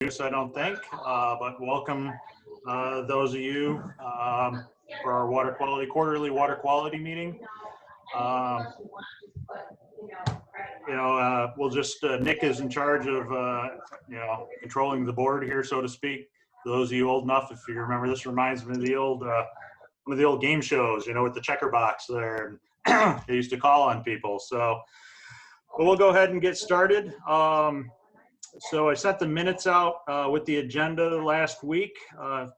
introduce, I don't think, but welcome those of you for our quarterly water quality meeting. We'll just, Nick is in charge of, controlling the board here, so to speak. For those of you old enough, if you remember, this reminds me of the old, one of the old game shows, with the checker box there. And they used to call on people. So we'll go ahead and get started. So I sent the minutes out with the agenda last week.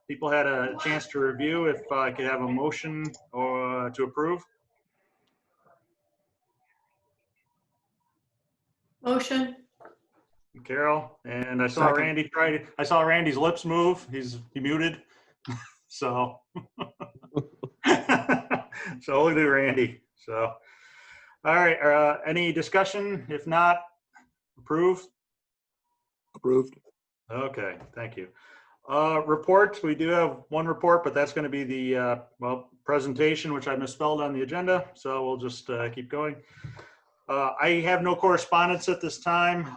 People had a chance to review. If I could have a motion or to approve. Motion. Carol, and I saw Randy I saw Randy's lips move. He muted. So so we'll do Randy. So all right, any discussion? If not, approve. Approved. Okay, thank you. Reports, we do have one report, but that's going to be the presentation, which I misspelled on the agenda, so we'll just keep going. I have no correspondence at this time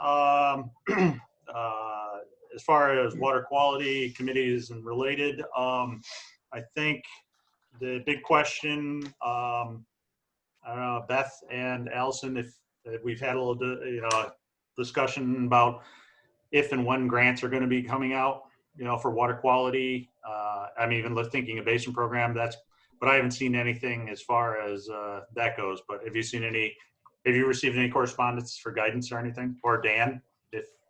as far as water quality committees and related. I think the big question, I don't know, Beth and Allison, if we've had a little discussion about if and when grants are going to be coming out, for water quality. I'm even thinking a basin program. But I haven't seen anything as far as that goes. But have you received any correspondence for guidance or anything? Or Dan,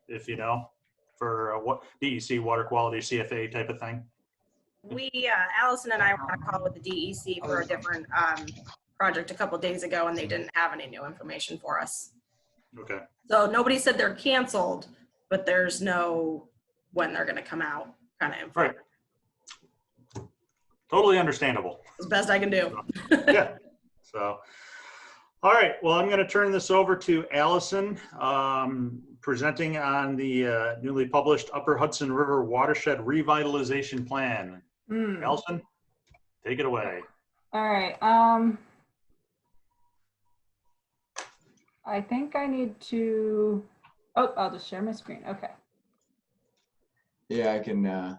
if you know, for what DEC water quality CFA type of thing? Allison and I were on a call with the DEC for a different project a couple days ago, and they didn't have any new information for us. Okay. So nobody said they're canceled, but there's no when they're going to come out kind of info. Right. Totally understandable. As best I can do. Yeah. So, all right. Well, I'm going to turn this over to Allison, presenting on the newly published Upper Hudson River Watershed Revitalization Plan. Allison, take it away. All right. I think I need to. Oh, I'll just share my screen. Okay. Yeah, I can. I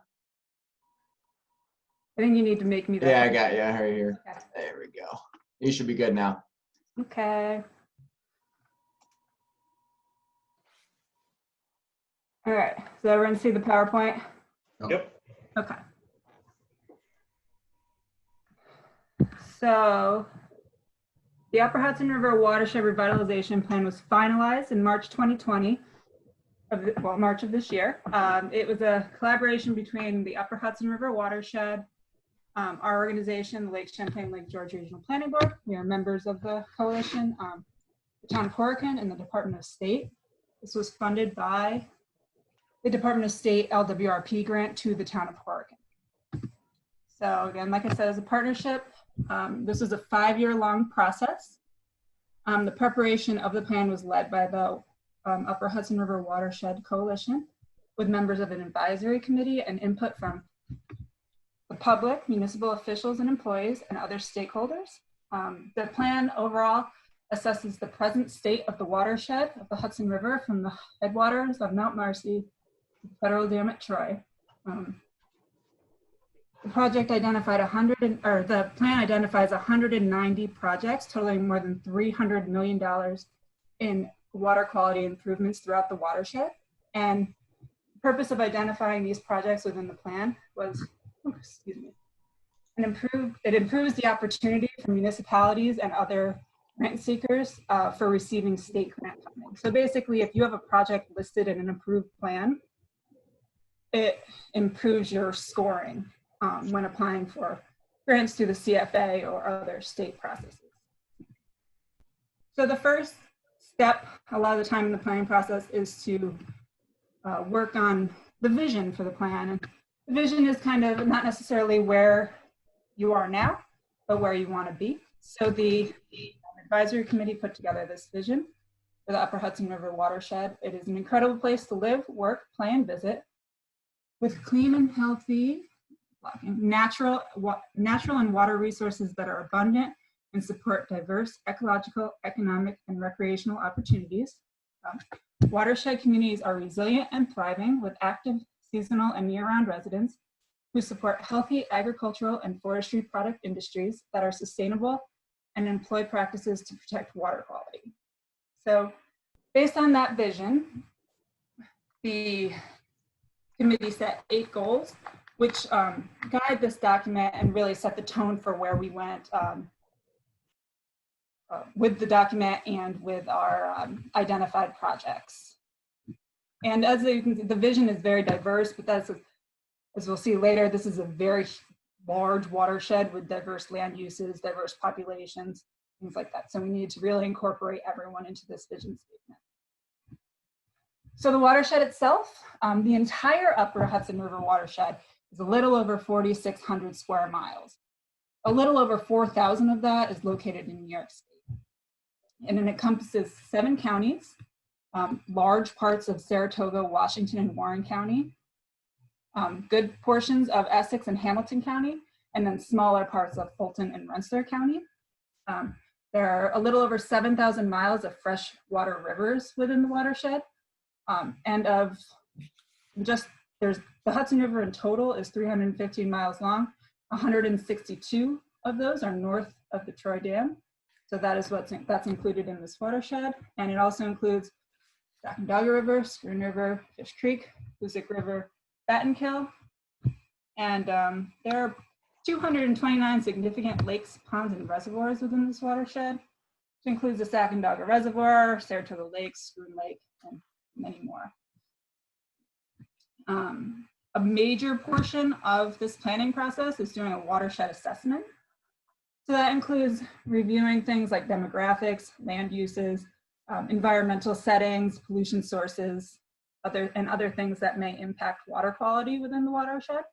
think you need to make me that. Yeah, I got you right here. Okay. There we go. You should be good now. Okay. All right. So everyone see the PowerPoint? Yep. Okay. So the Upper Hudson River Watershed Revitalization Plan was finalized in March 2020, March of this year. It was a collaboration between the Upper Hudson River Watershed, our organization, the Lake Champlain Lake George Regional Planning Board. We are members of the coalition, the Town of Horicon, and the Department of State. This was funded by the Department of State LWRP grant to the Town of Horicon. So again, like I said, as a partnership, this was a 5-year-long process. The preparation of the plan was led by the Upper Hudson River Watershed Coalition, with members of an advisory committee and input from the public, municipal officials and employees, and other stakeholders. The plan overall assesses the present state of the watershed of the Hudson River from the headwaters of Mount Marcy to the Federal Dam at Troy. The project identified the plan identifies 190 projects totaling more than $300 million in water quality improvements throughout the watershed. And the purpose of identifying these projects within the plan was, it improves the opportunity for municipalities and other grant seekers for receiving state grant funding. So basically, if you have a project listed in an approved plan, it improves your scoring when applying for grants through the CFA or other state processes. So the first step, a lot of the time in the planning process, is to work on the vision for the plan. And the vision is kind of not necessarily where you are now, but where you want to be. So the advisory committee put together this vision for the Upper Hudson River watershed. It is an incredible place to live, work, play, and visit, with clean and healthy, natural and water resources that are abundant and support diverse ecological, economic, and recreational opportunities. Watershed communities are resilient and thriving with active seasonal and year-round residents who support healthy agricultural and forestry product industries that are sustainable and employ practices to protect water quality. So based on that vision, the committee set 8 goals, which guide this document and really set the tone for where we went with the document and with our identified projects. And as you can see, the vision is very diverse, but that's, as we'll see later, this is a very large watershed with diverse land uses, diverse populations, things like that. So we need to really incorporate everyone into this vision statement. So the watershed itself, the entire upper Hudson River watershed is a little over 4,600 square miles. A little over 4,000 of that is located in New York State. And it encompasses 7 counties, large parts of Saratoga, Washington, and Warren County, good portions of Essex and Hamilton County, and then smaller parts of Fulton and Rensselaer County. There are a little over 7,000 miles of freshwater rivers within the watershed. And of just, there's the Hudson River in total is 315 miles long. 162 of those are north of the Troy Dam. So that is that's included in this watershed. And it also includes Sacandaga River, Schroon River, Fish Creek, Hoosick River, Battenkill. And there are 229 significant lakes, ponds, and reservoirs within this watershed, which includes the Sacandaga Reservoir, Saratoga Lake, Schroon Lake, and many more. A major portion of this planning process is doing a watershed assessment. So that includes reviewing things like demographics, land uses, environmental settings, pollution sources, other things that may impact water quality within the watershed.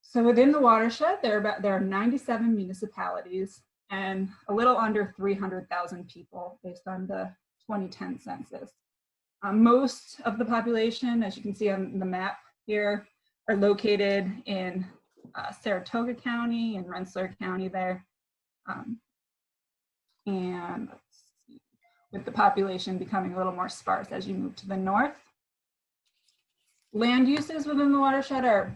So within the watershed, there are 97 municipalities and a little under 300,000 people based on the 2010 census. Most of the population, as you can see on the map here, are located in Saratoga County and Rensselaer County there. And let's see, with the population becoming a little more sparse as you move to the north. Land uses within the watershed are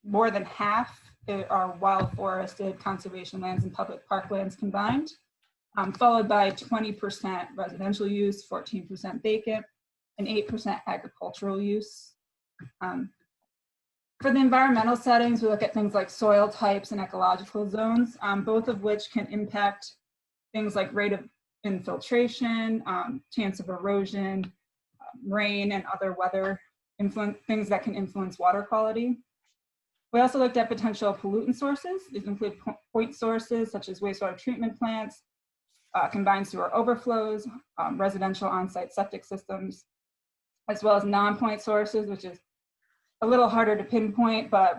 more than half are wild forested, conservation lands, and public parklands combined. Followed by 20% residential use, 14% vacant, and 8% agricultural use. For the environmental settings, we look at things like soil types and ecological zones, both of which can impact things like rate of infiltration, chance of erosion, rain, and other weather things that can influence water quality. We also looked at potential pollutant sources. These include point sources such as wastewater treatment plants, combined sewer overflows, residential on-site septic systems, as well as non-point sources, which is a little harder to pinpoint, but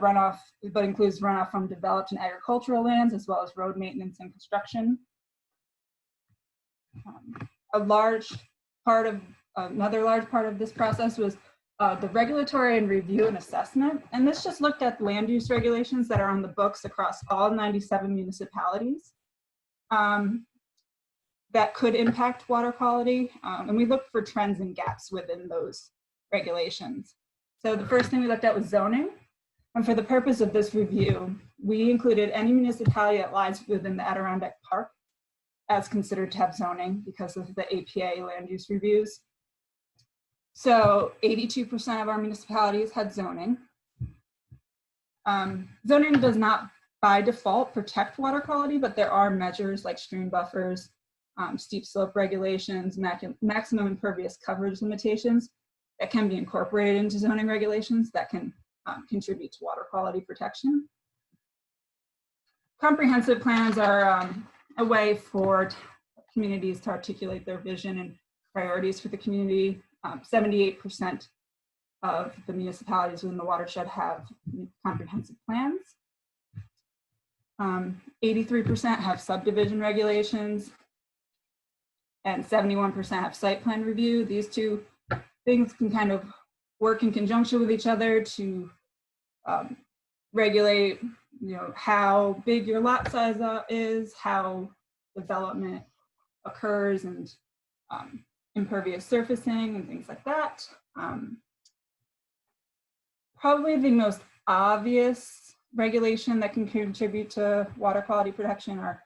includes runoff from developed and agricultural lands, as well as road maintenance and construction. Another large part of this process was the regulatory and review and assessment. And this just looked at land use regulations that are on the books across all 97 municipalities. That could impact water quality. And we looked for trends and gaps within those regulations. So the first thing we looked at was zoning. And for the purpose of this review, we included any municipality that lies within the Adirondack Park as considered to have zoning because of the APA land use reviews. So 82% of our municipalities had zoning. Zoning does not by default protect water quality, but there are measures like stream buffers, steep slope regulations, maximum impervious coverage limitations that can be incorporated into zoning regulations that can contribute to water quality protection. Comprehensive plans are a way for communities to articulate their vision and priorities for the community. 78% of the municipalities within the watershed have comprehensive plans. 83% have subdivision regulations, and 71% have site plan review. These two things can kind of work in conjunction with each other to regulate, how big your lot size is, how development occurs, and impervious surfacing and things like that. Probably the most obvious regulation that can contribute to water quality protection are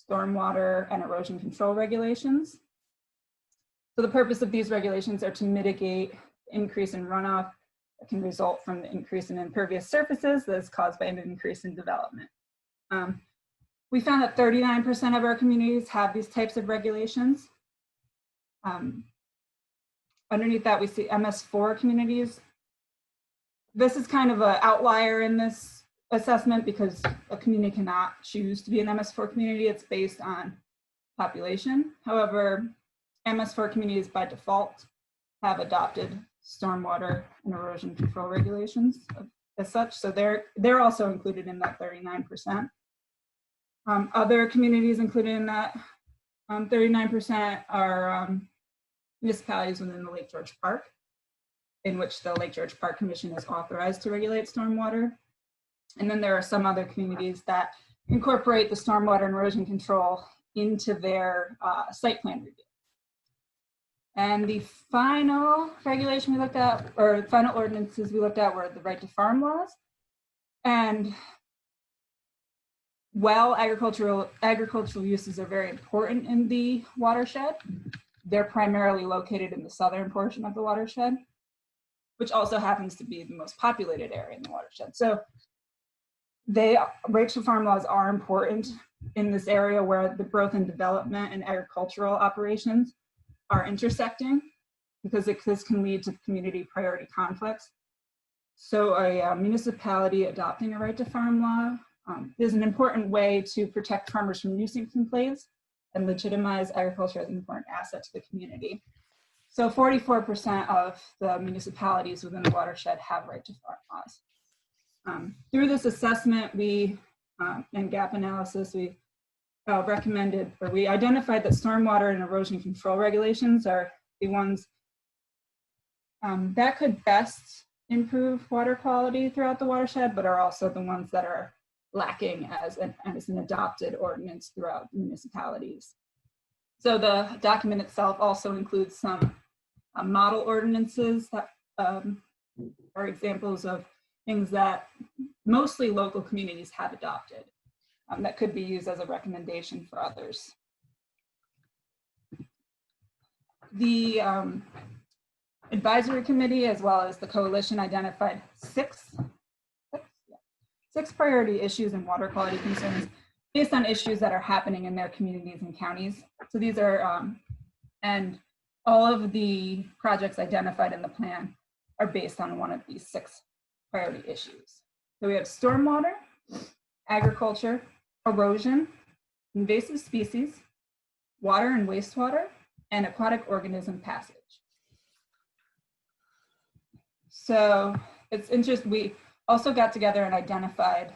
stormwater and erosion control regulations. So the purpose of these regulations are to mitigate increase in runoff that can result from the increase in impervious surfaces that is caused by an increase in development. We found that 39% of our communities have these types of regulations. Underneath that, we see MS4 communities. This is kind of an outlier in this assessment because a community cannot choose to be an MS4 community. It's based on population. However, MS4 communities by default have adopted stormwater and erosion control regulations as such. So they're also included in that 39%. Other communities included in that 39% are municipalities within the Lake George Park, in which the Lake George Park Commission is authorized to regulate stormwater. And then there are some other communities that incorporate the stormwater and erosion control into their site plan review. And the final regulation we looked at, or final ordinances we looked at, were the right to farm laws. And while agricultural uses are very important in the watershed, they're primarily located in the southern portion of the watershed, which also happens to be the most populated area in the watershed. So right to farm laws are important in this area where the growth and development and agricultural operations are intersecting, because this can lead to community priority conflicts. So a municipality adopting a right to farm law is an important way to protect farmers from nuisance complaints and legitimize agriculture as an important asset to the community. So 44% of the municipalities within the watershed have right to farm laws. Through this assessment, and gap analysis, we recommended, or we identified that stormwater and erosion control regulations are the ones that could best improve water quality throughout the watershed, but are also the ones that are lacking as an adopted ordinance throughout municipalities. So the document itself also includes some model ordinances that are examples of things that mostly local communities have adopted that could be used as a recommendation for others. The advisory committee, as well as the coalition, identified six priority issues and water quality concerns based on issues that are happening in their communities and counties. So these are, and all of the projects identified in the plan are based on one of these 6 priority issues. So we have stormwater, agriculture, erosion, invasive species, water and wastewater, and aquatic organism passage. So it's interesting, we also got together and identified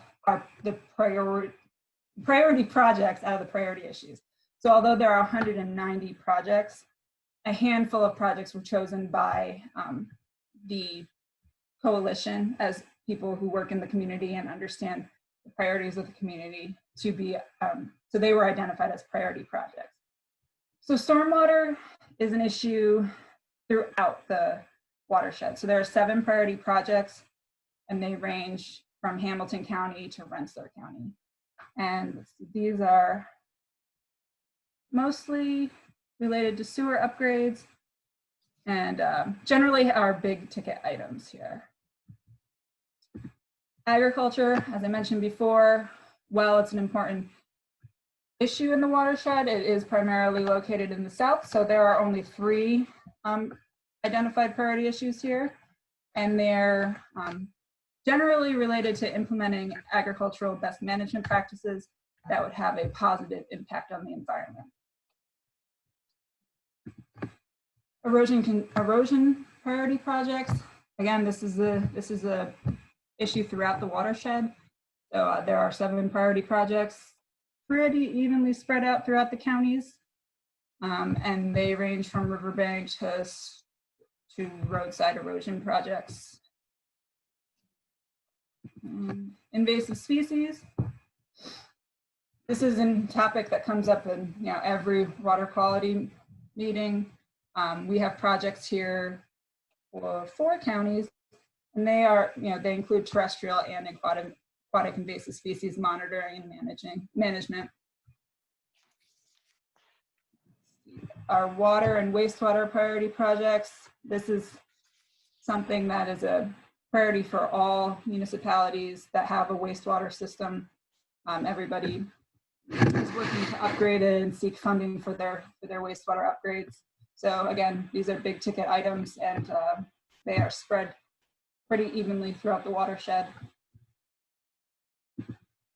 the priority projects out of the priority issues. So although there are 190 projects, a handful of projects were chosen by the coalition as people who work in the community and understand the priorities of the community to be, so they were identified as priority projects. So stormwater is an issue throughout the watershed. So there are 7 priority projects, and they range from Hamilton County to Rensselaer County. And these are mostly related to sewer upgrades and generally are big ticket items here. Agriculture, as I mentioned before, while it's an important issue in the watershed, it is primarily located in the south. So there are only 3 identified priority issues here, and they're generally related to implementing agricultural best management practices that would have a positive impact on the environment. Erosion priority projects. Again, this is a issue throughout the watershed. So there are 7 priority projects, pretty evenly spread out throughout the counties, and they range from riverbank to roadside erosion projects. Invasive species. This is a topic that comes up in every water quality meeting. We have projects here for 4 counties, and they are, they include terrestrial and aquatic invasive species monitoring and management. Our water and wastewater priority projects. This is something that is a priority for all municipalities that have a wastewater system. Everybody is working to upgrade it and seek funding for their wastewater upgrades. So again, these are big ticket items, and they are spread pretty evenly throughout the watershed.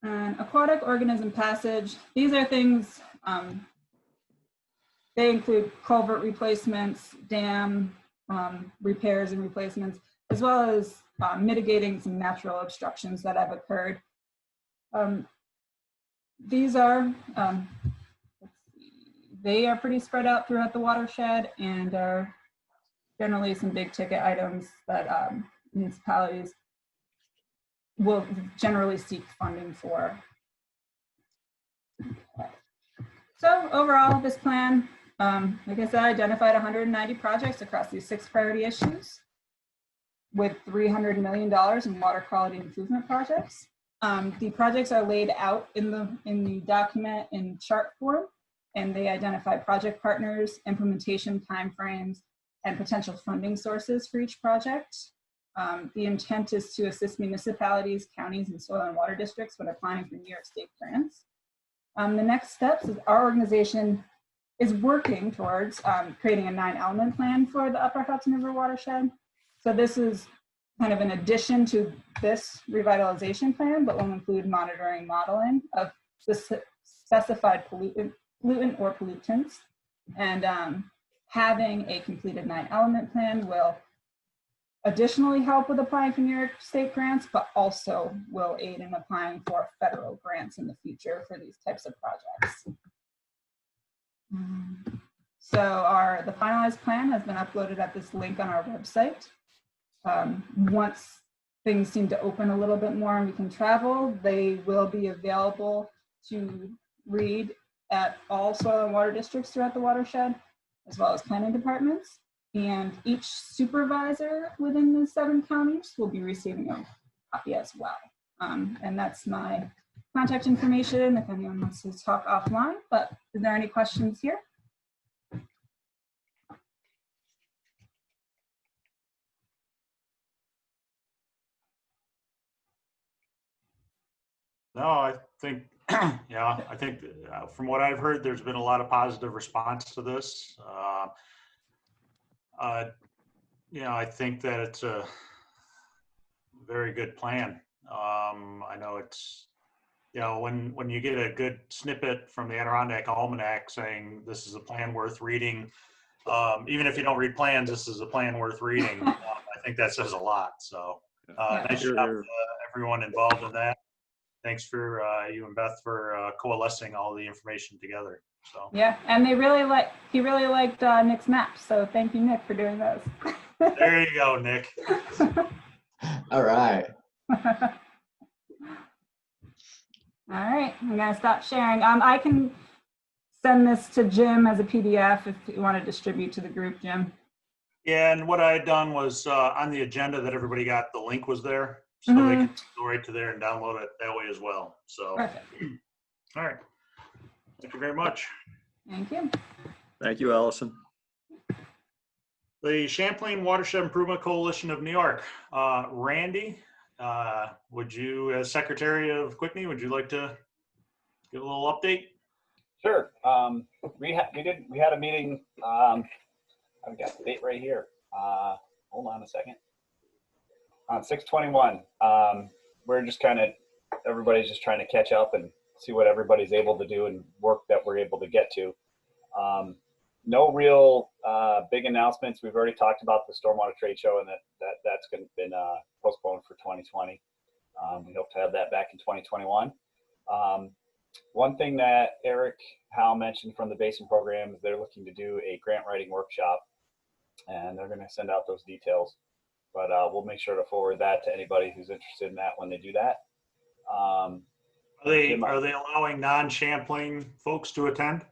And aquatic organism passage. These are things, they include culvert replacements, dam repairs and replacements, as well as mitigating some natural obstructions that have occurred. These are, they are pretty spread out throughout the watershed and are generally some big ticket items that municipalities will generally seek funding for. So overall, this plan, like I said, identified 190 projects across these 6 priority issues with $300 million in water quality improvement projects. The projects are laid out in the document in chart form, and they identify project partners, implementation timeframes, and potential funding sources for each project. The intent is to assist municipalities, counties, and soil and water districts when applying for New York State grants. The next steps is our organization is working towards creating a 9-element plan for the Upper Hudson River watershed. So this is kind of an addition to this revitalization plan, but will include monitoring modeling of specified pollutant or pollutants. And having a completed 9-element plan will additionally help with applying for New York State grants, but also will aid in applying for federal grants in the future for these types of projects. So the finalized plan has been uploaded at this link on our website. Once things seem to open a little bit more and we can travel, they will be available to read at all soil and water districts throughout the watershed, as well as planning departments. And each supervisor within the 7 counties will be receiving a copy as well. And that's my contact information if anyone wants to talk offline. But is there any questions here? No, I think, yeah, I think from what I've heard, there's been a lot of positive response to this. I think that it's a very good plan. I know it's, when you get a good snippet from the Adirondack Almanac saying this is a plan worth reading, even if you don't read plans, this is a plan worth reading. I think that says a lot. So nice job to everyone involved in that. Thanks for you and Beth for coalescing all the information together. So yeah, and he really liked Nick's maps. So thank you, Nick, for doing those. There you go, Nick. All right. All right, I'm gonna stop sharing. I can send this to Jim as a PDF if you want to distribute to the group, Jim. Yeah, and what I had done was on the agenda that everybody got, the link was there. So they can go right to there and download it that way as well. So, perfect. All right. Thank you very much. Thank you. Thank you, Allison. The Champlain Watershed Improvement Coalition of New York. Randy, would you, as Secretary of Quickney, would you like to give a little update? Sure. We had a meeting. I've got the date right here. Hold on a second. On 6/21, we're just everybody's just trying to catch up and see what everybody's able to do and work that we're able to get to. No real big announcements. We've already talked about the Stormwater Trade Show and that's been postponed for 2020. We hope to have that back in 2021. One thing that Eric Howe mentioned from the Basin program is they're looking to do a grant writing workshop, and they're going to send out those details. But we'll make sure to forward that to anybody who's interested in that when they do that. Are they allowing non-Champlain folks to attend?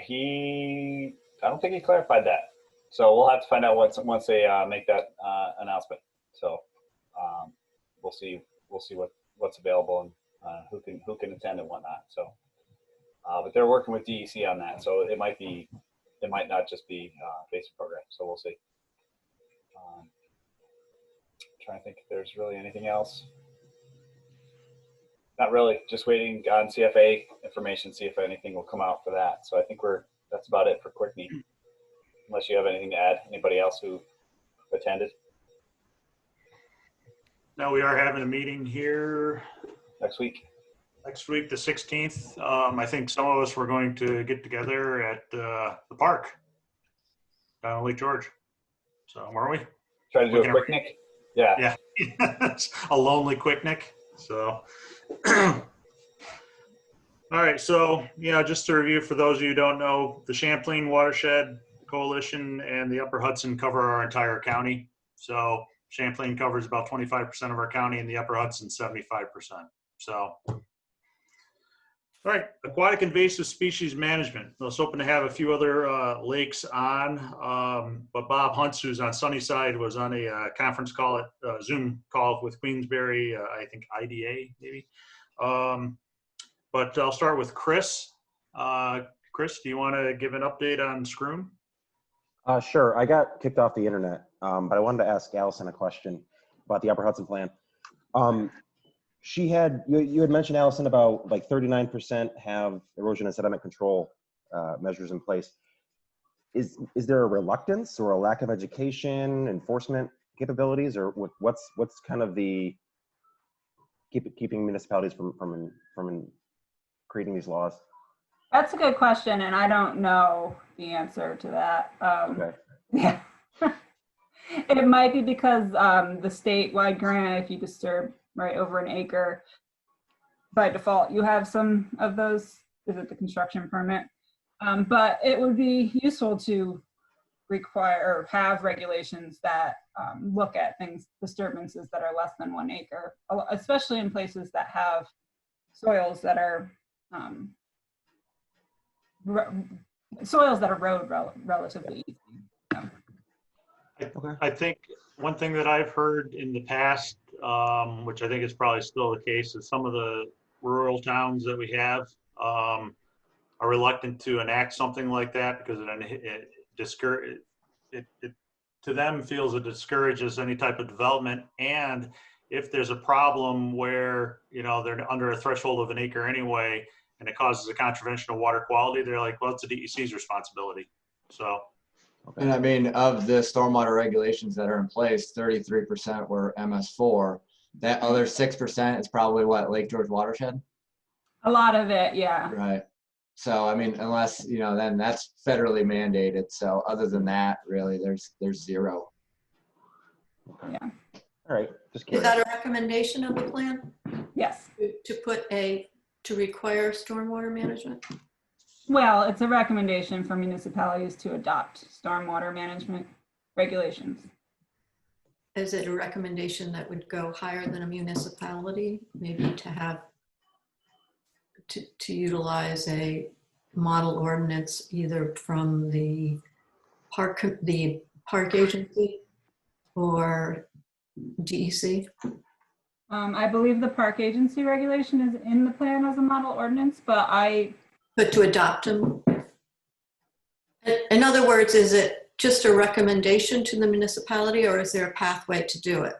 He don't think he clarified that. So we'll have to find out once they make that announcement. So we'll see what's available and who can attend and whatnot. So, but they're working with DEC on that. So it might not just be basic program. So we'll see. Trying to think if there's really anything else. Not really. Just waiting on CFA information, see if anything will come out for that. So I think that's about it for Quickney. Unless you have anything to add. Anybody else who attended Now we are having a meeting here next week? next week, the 16th. I think some of us were going to get together at the park down in Lake George. So weren't we? Try to do a quick nick. Yeah. Yeah. A lonely picnic. So, all right. So, just to review for those of you who don't know, the Champlain Watershed Coalition and the Upper Hudson cover our entire county. So Champlain covers about 25% of our county and the Upper Hudson 75%. So, all right, aquatic invasive species management. I was hoping to have a few other lakes on, but Bob Huntz, who's on Sunnyside, was on a conference call, Zoom call with Queensberry, I think IDA maybe. But I'll start with Chris. Chris, do you want to give an update on Scroom? Sure. I got kicked off the internet, but I wanted to ask Allison a question about the Upper Hudson plan. You had mentioned, Allison, about like 39% have erosion and sediment control measures in place. Is there a reluctance or a lack of education, enforcement capabilities, or what's kind of the keeping municipalities from creating these laws? That's a good question, and I don't know the answer to that. Okay. Yeah. It might be because the statewide grant, if you disturb right over an acre, by default, you have some of those. Is it the construction permit? But it would be useful to require or have regulations that look at disturbances that are less than 1 acre, especially in places that have soils that are erode relatively easy. Okay. I think one thing that I've heard in the past, which I think is probably still the case, is some of the rural towns that we have are reluctant to enact something like that because it to them feels it discourages any type of development. And if there's a problem where they're under a threshold of 1 acre anyway, and it causes a contravention of water quality, they're like, well, it's the DEC's responsibility. So. And I mean, of the stormwater regulations that are in place, 33% were MS4. That other 6% is probably what, Lake George watershed? A lot of it, yeah. Right. So, I mean, unless, then that's federally mandated. So other than that, really, there's zero. Yeah. All right. Just Is curious. that a recommendation of the plan Yes. to require stormwater management? Well, it's a recommendation for municipalities to adopt stormwater management regulations. Is it a recommendation that would go higher than a municipality, maybe to have to utilize a model ordinance either from the park agency or DEC? I believe the park agency regulation is in the plan as a model ordinance, but to adopt them? In other words, is it just a recommendation to the municipality, or is there a pathway to do it?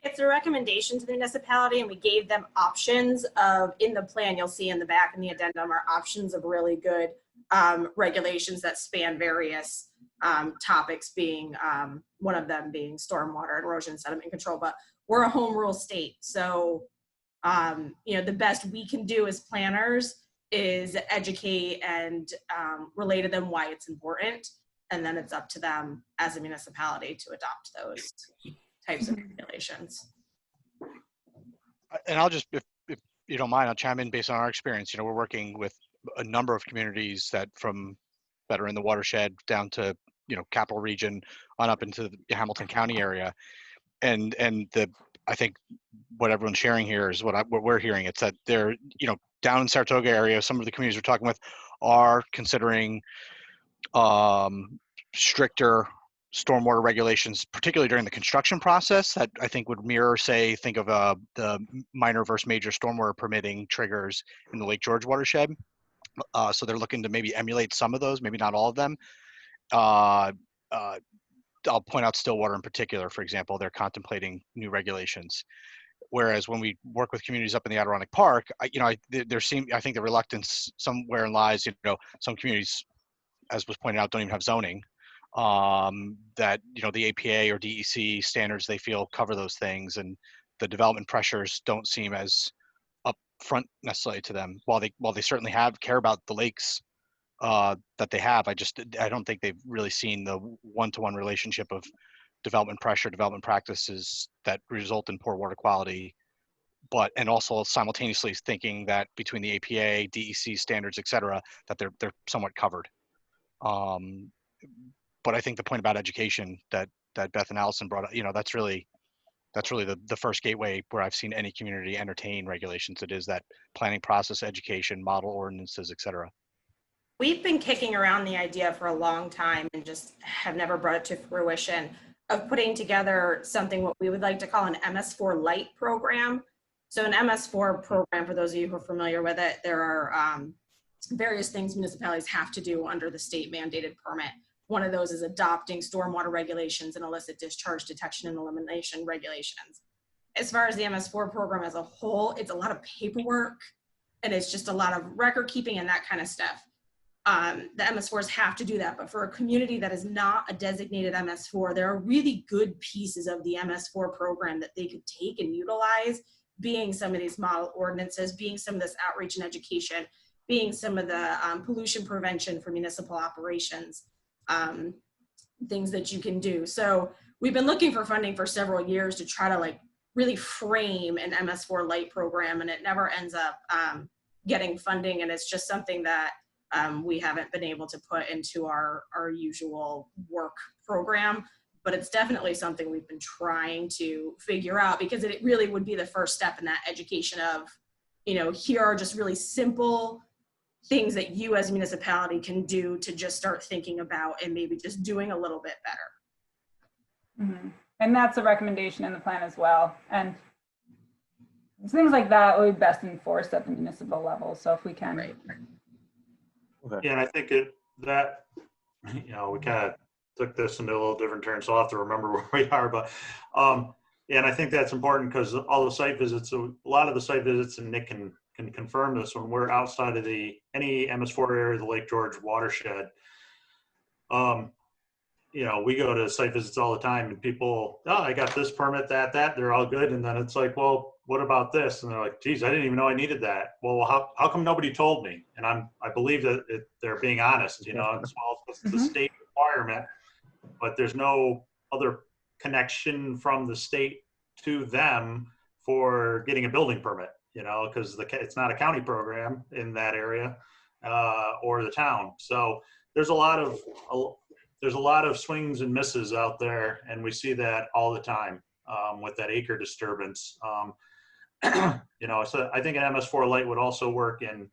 It's a recommendation to the municipality, and we gave them options in the plan, you'll see in the back in the addendum are options of really good regulations that span various topics, being one of them being stormwater, erosion, sediment control. But we're a home rule state, so the best we can do as planners is educate and relay to them why it's important, and then it's up to them as a municipality to adopt those types of regulations. And I'll just, if you don't mind, I'll chime in based on our experience. We're working with a number of communities that are in the watershed down to Capital Region on up into the Hamilton County area, and I think what everyone's sharing here is what we're hearing. It's that they're down in Saratoga area, some of the communities we're talking with are considering stricter stormwater regulations, particularly during the construction process, that I think would mirror, say, think of the minor versus major stormwater permitting triggers in the Lake George watershed. So they're looking to maybe emulate some of those, maybe not all of them. I'll point out Stillwater in particular, for example, they're contemplating new regulations. Whereas when we work with communities up in the Adirondack Park, I think the reluctance somewhere lies, some communities, as was pointed out, don't even have zoning. That, the APA or DEC standards, they feel cover those things, and the development pressures don't seem as upfront necessarily to them. While they certainly care about the lakes that they have, I don't think they've really seen the one-to-one relationship of development pressure, development practices that result in poor water quality, and also simultaneously thinking that between the APA, DEC standards, et cetera, that they're somewhat covered. But I think the point about education that Beth and Allison brought up, that's really the first gateway where I've seen any community entertain regulations. It is that planning process, education, model ordinances, et cetera. We've been kicking around the idea for a long time and just have never brought it to fruition of putting together something what we would like to call an MS4 Lite program. So an MS4 program, for those of you who are familiar with it, there are various things municipalities have to do under the state mandated permit. One of those is adopting stormwater regulations and illicit discharge detection and elimination regulations. As far as the MS4 program as a whole, it's a lot of paperwork and it's just a lot of record keeping and that kind of stuff. The MS4s have to do that, but for a community that is not a designated MS4, there are really good pieces of the MS4 program that they could take and utilize, being some of these model ordinances, being some of this outreach and education, being some of the pollution prevention for municipal operations, things that you can do. So we've been looking for funding for several years to try to really frame an MS4 Lite program, and it never ends up getting funding, and it's just something that we haven't been able to put into our usual work program, but it's definitely something we've been trying to figure out, because it really would be the first step in that education of, here are just really simple things that you as a municipality can do to just start thinking about and maybe just doing a little bit better. Mm-hmm. And that's a recommendation in the plan as well. And things like that will be best enforced at the municipal level. So if we can. Right. Okay. Yeah, and I think we kind of took this into a little different turn, so I'll have to remember where we are. But and I think that's important because all the site visits, a lot of the site visits, and Nick can confirm this, when we're outside of any MS4 area of the Lake George watershed, we go to site visits all the time, and people, I got this permit, that, they're all good. And then it's like, well, what about this? And they're like, geez, I didn't even know I needed that. Well, how come nobody told me? And I believe that they're being honest, it's the state requirement, but there's no other connection from the state to them for getting a building permit, because it's not a county program in that area or the town. So there's a lot of swings and misses out there, and we see that all the time with that acre disturbance. So I think an MS4 Lite would also work in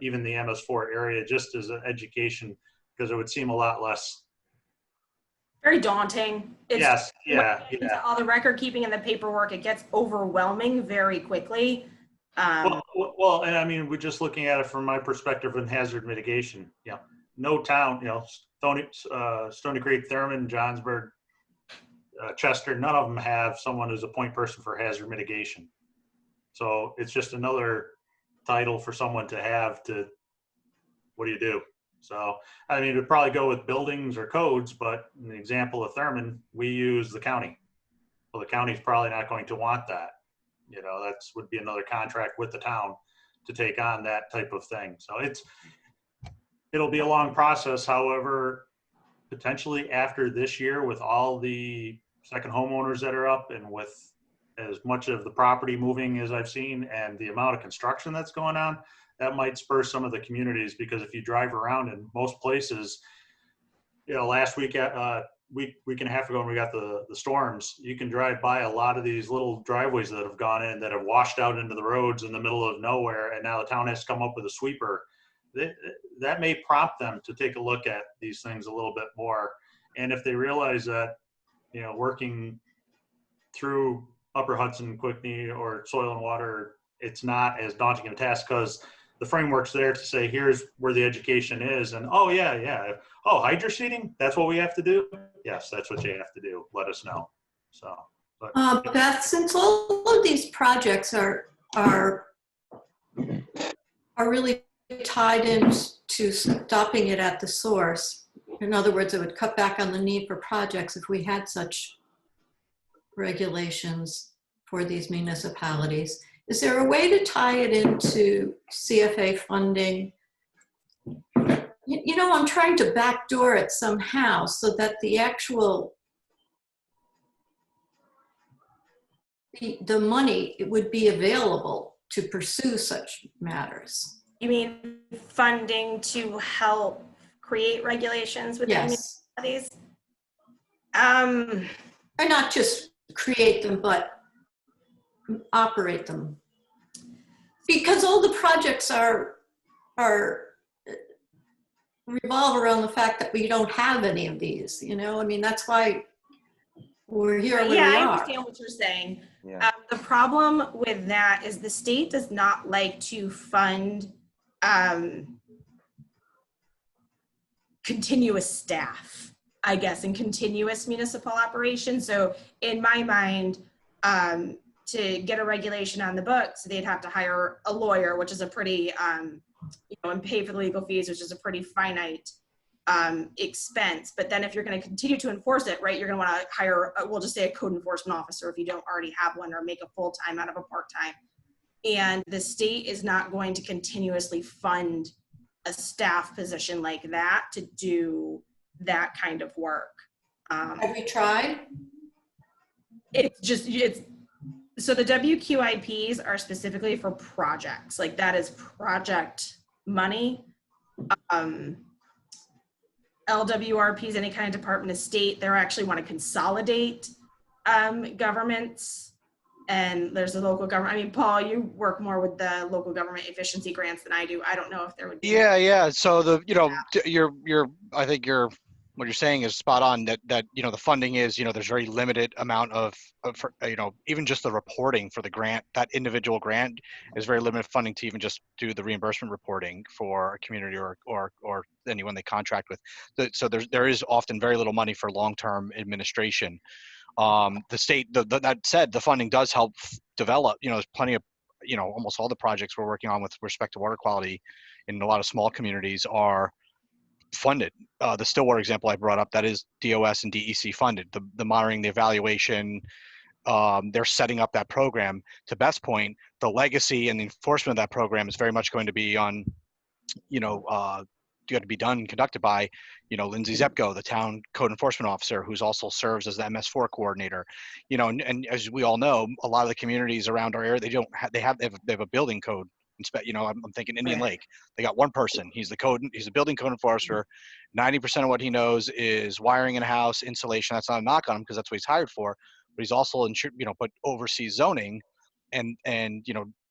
even the MS4 area, just as an education, because it would seem a lot less. Very daunting. Yes, yeah. All the record keeping and the paperwork, it gets overwhelming very quickly. Well, and I mean, we're just looking at it from my perspective in hazard mitigation. No town, Stony Creek, Thurman, Johnsburg, Chester, none of them have someone who's a point person for hazard mitigation. So it's just another title for someone to have to, what do you do? So, I mean, it would probably go with buildings or codes, but in the example of Thurman, we use the county. Well, the county's probably not going to want that. That would be another contract with the town to take on that type of thing. So it'll be a long process. However, potentially after this year, with all the second homeowners that are up, and with as much of the property moving as I've seen, and the amount of construction that's going on, that might spur some of the communities, because if you drive around in most places, last week week and a half ago when we got the storms, you can drive by a lot of these little driveways that have gone in that have washed out into the roads in the middle of nowhere, and now the town has to come up with a sweeper. That may prompt them to take a look at these things a little bit more. And if they realize that, you know, working through Upper Hudson, Quickney, or Soil and Water, it's not as daunting a task because the framework's there to say, here's where the education is. And, oh, yeah. Oh, hydro seeding? That's what we have to do? Yes, that's what you have to do. Let us know. So, but Beth, since all of these projects are really tied into stopping it at the source, in other words, it would cut back on the need for projects if we had such regulations for these municipalities. Is there a way to tie it into CFA funding? You know, I'm trying to backdoor it somehow so that the actual, the money, it would be available to pursue such matters. You mean funding to help create regulations within Yes. municipalities? Or not just create them, but operate them. Because all the projects are revolve around the fact that we don't have any of these, you know? I mean, that's why we're here where we Yeah, I are. understand what you're saying. Yeah. The problem with that is the state does not like to fund continuous staff, I guess, and continuous municipal operations. So in my mind, to get a regulation on the books, they'd have to hire a lawyer, which is a pretty, and pay for the legal fees, which is a pretty finite expense. But then if you're going to continue to enforce it, right, you're going to want to hire, we'll just say a code enforcement officer if you don't already have one, or make a full-time out of a part-time. And the state is not going to continuously fund a staff position like that to do that kind of work. Have you tried? So the WQIPs are specifically for projects, like that is project money. LWRPs, any kind of Department of State, they actually want to consolidate governments. And there's a local government. I mean, Paul, you work more with the local government efficiency grants than I do. I don't know if there would be. Yeah. So I think what you're saying is spot on, that the funding is, there's very limited amount of even just the reporting for the grant, that individual grant is very limited funding to even just do the reimbursement reporting for a community or anyone they contract with. So there is often very little money for long-term administration. The state, that said, the funding does help develop, there's plenty of, almost all the projects we're working on with respect to water quality in a lot of small communities are funded. The Stillwater example I brought up, that is DOS and DEC funded. The monitoring, the evaluation, they're setting up that program. To Beth's point, the legacy and the enforcement of that program is very much going to be on, got to be conducted by, Lindsay Zepko, the town code enforcement officer, who's also serves as the MS4 coordinator. And as we all know, a lot of the communities around our area, they have a building code. I'm thinking Indian Lake. They got one person. He's a building code enforcer. 90% of what he knows is wiring in a house, insulation. That's not a knock on him because that's what he's hired for. But he's also but oversees zoning, and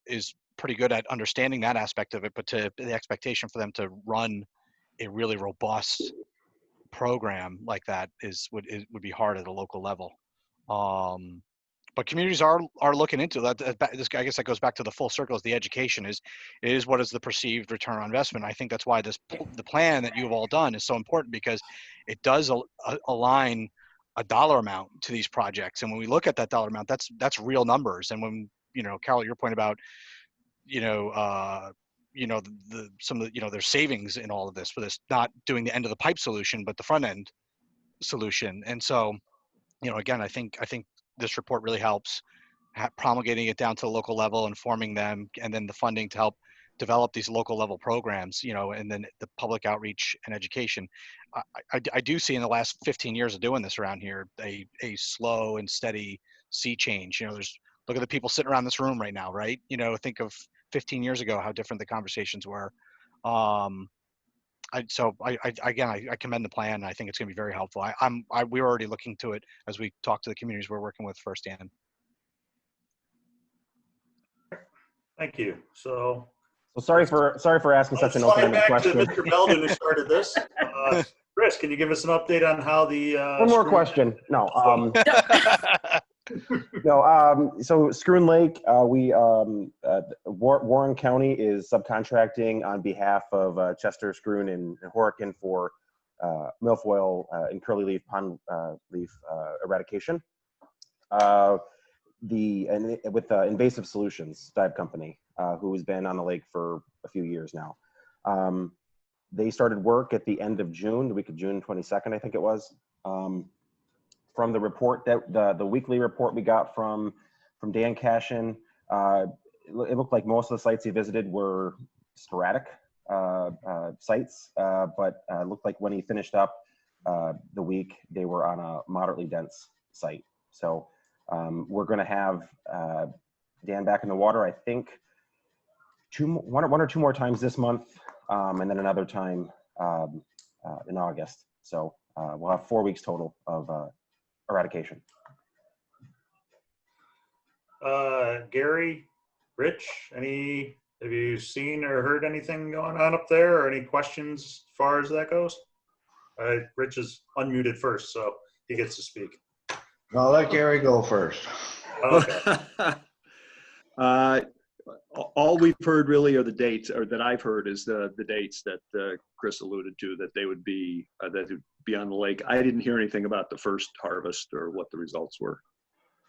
is pretty good at understanding that aspect of it. But the expectation for them to run a really robust program like that would be hard at a local level. But communities are looking into that. I guess that goes back to the full circle. Is the education is what is the perceived return on investment. I think that's why the plan that you've all done is so important, because it does align a dollar amount to these projects. And when we look at that dollar amount, that's real numbers. And when Carol, your point about some of the there's savings in all of this, but it's not doing the end of the pipe solution, but the front end solution. And so again, I think this report really helps promulgating it down to the local level, informing them, and then the funding to help develop these local level programs, and then the public outreach and education. I do see in the last 15 years of doing this around here, a slow and steady sea change. Look at the people sitting around this room right now, right? Think of 15 years ago, how different the conversations were. I commend the plan. I think it's going to be very helpful. We're already looking to it as we talk to the communities we're working with firsthand. Thank you. So So sorry for asking such let's an slide open-ended back to question. Mr. Belden who started this. Chris, can you give us an update on how the One more screw- question. No. So Schroon Lake, Warren County is subcontracting on behalf of Chester, Schroon, and Horicon for milfoil and curly leaf pond leaf eradication. With Invasive Solutions dive company, who's been on the lake for a few years now. They started work at the end of June, the week of June 22nd, I think it was. From the report that the weekly report we got from Dan Cashin, it looked like most of the sites he visited were sporadic sites, but it looked like when he finished up the week, they were on a moderately dense site. So we're going to have Dan back in the water, I think, one or two more times this month, and then another time in August. So we'll have 4 weeks total of eradication. Gary, Rich, have you seen or heard anything going on up there, or any questions as far as that goes? Rich is unmuted first, so he gets to speak. I'll let Gary go first. Okay. All we've heard really are the dates, or that I've heard is the dates that Chris alluded to, that they would be on the lake. I didn't hear anything about the first harvest or what the results were.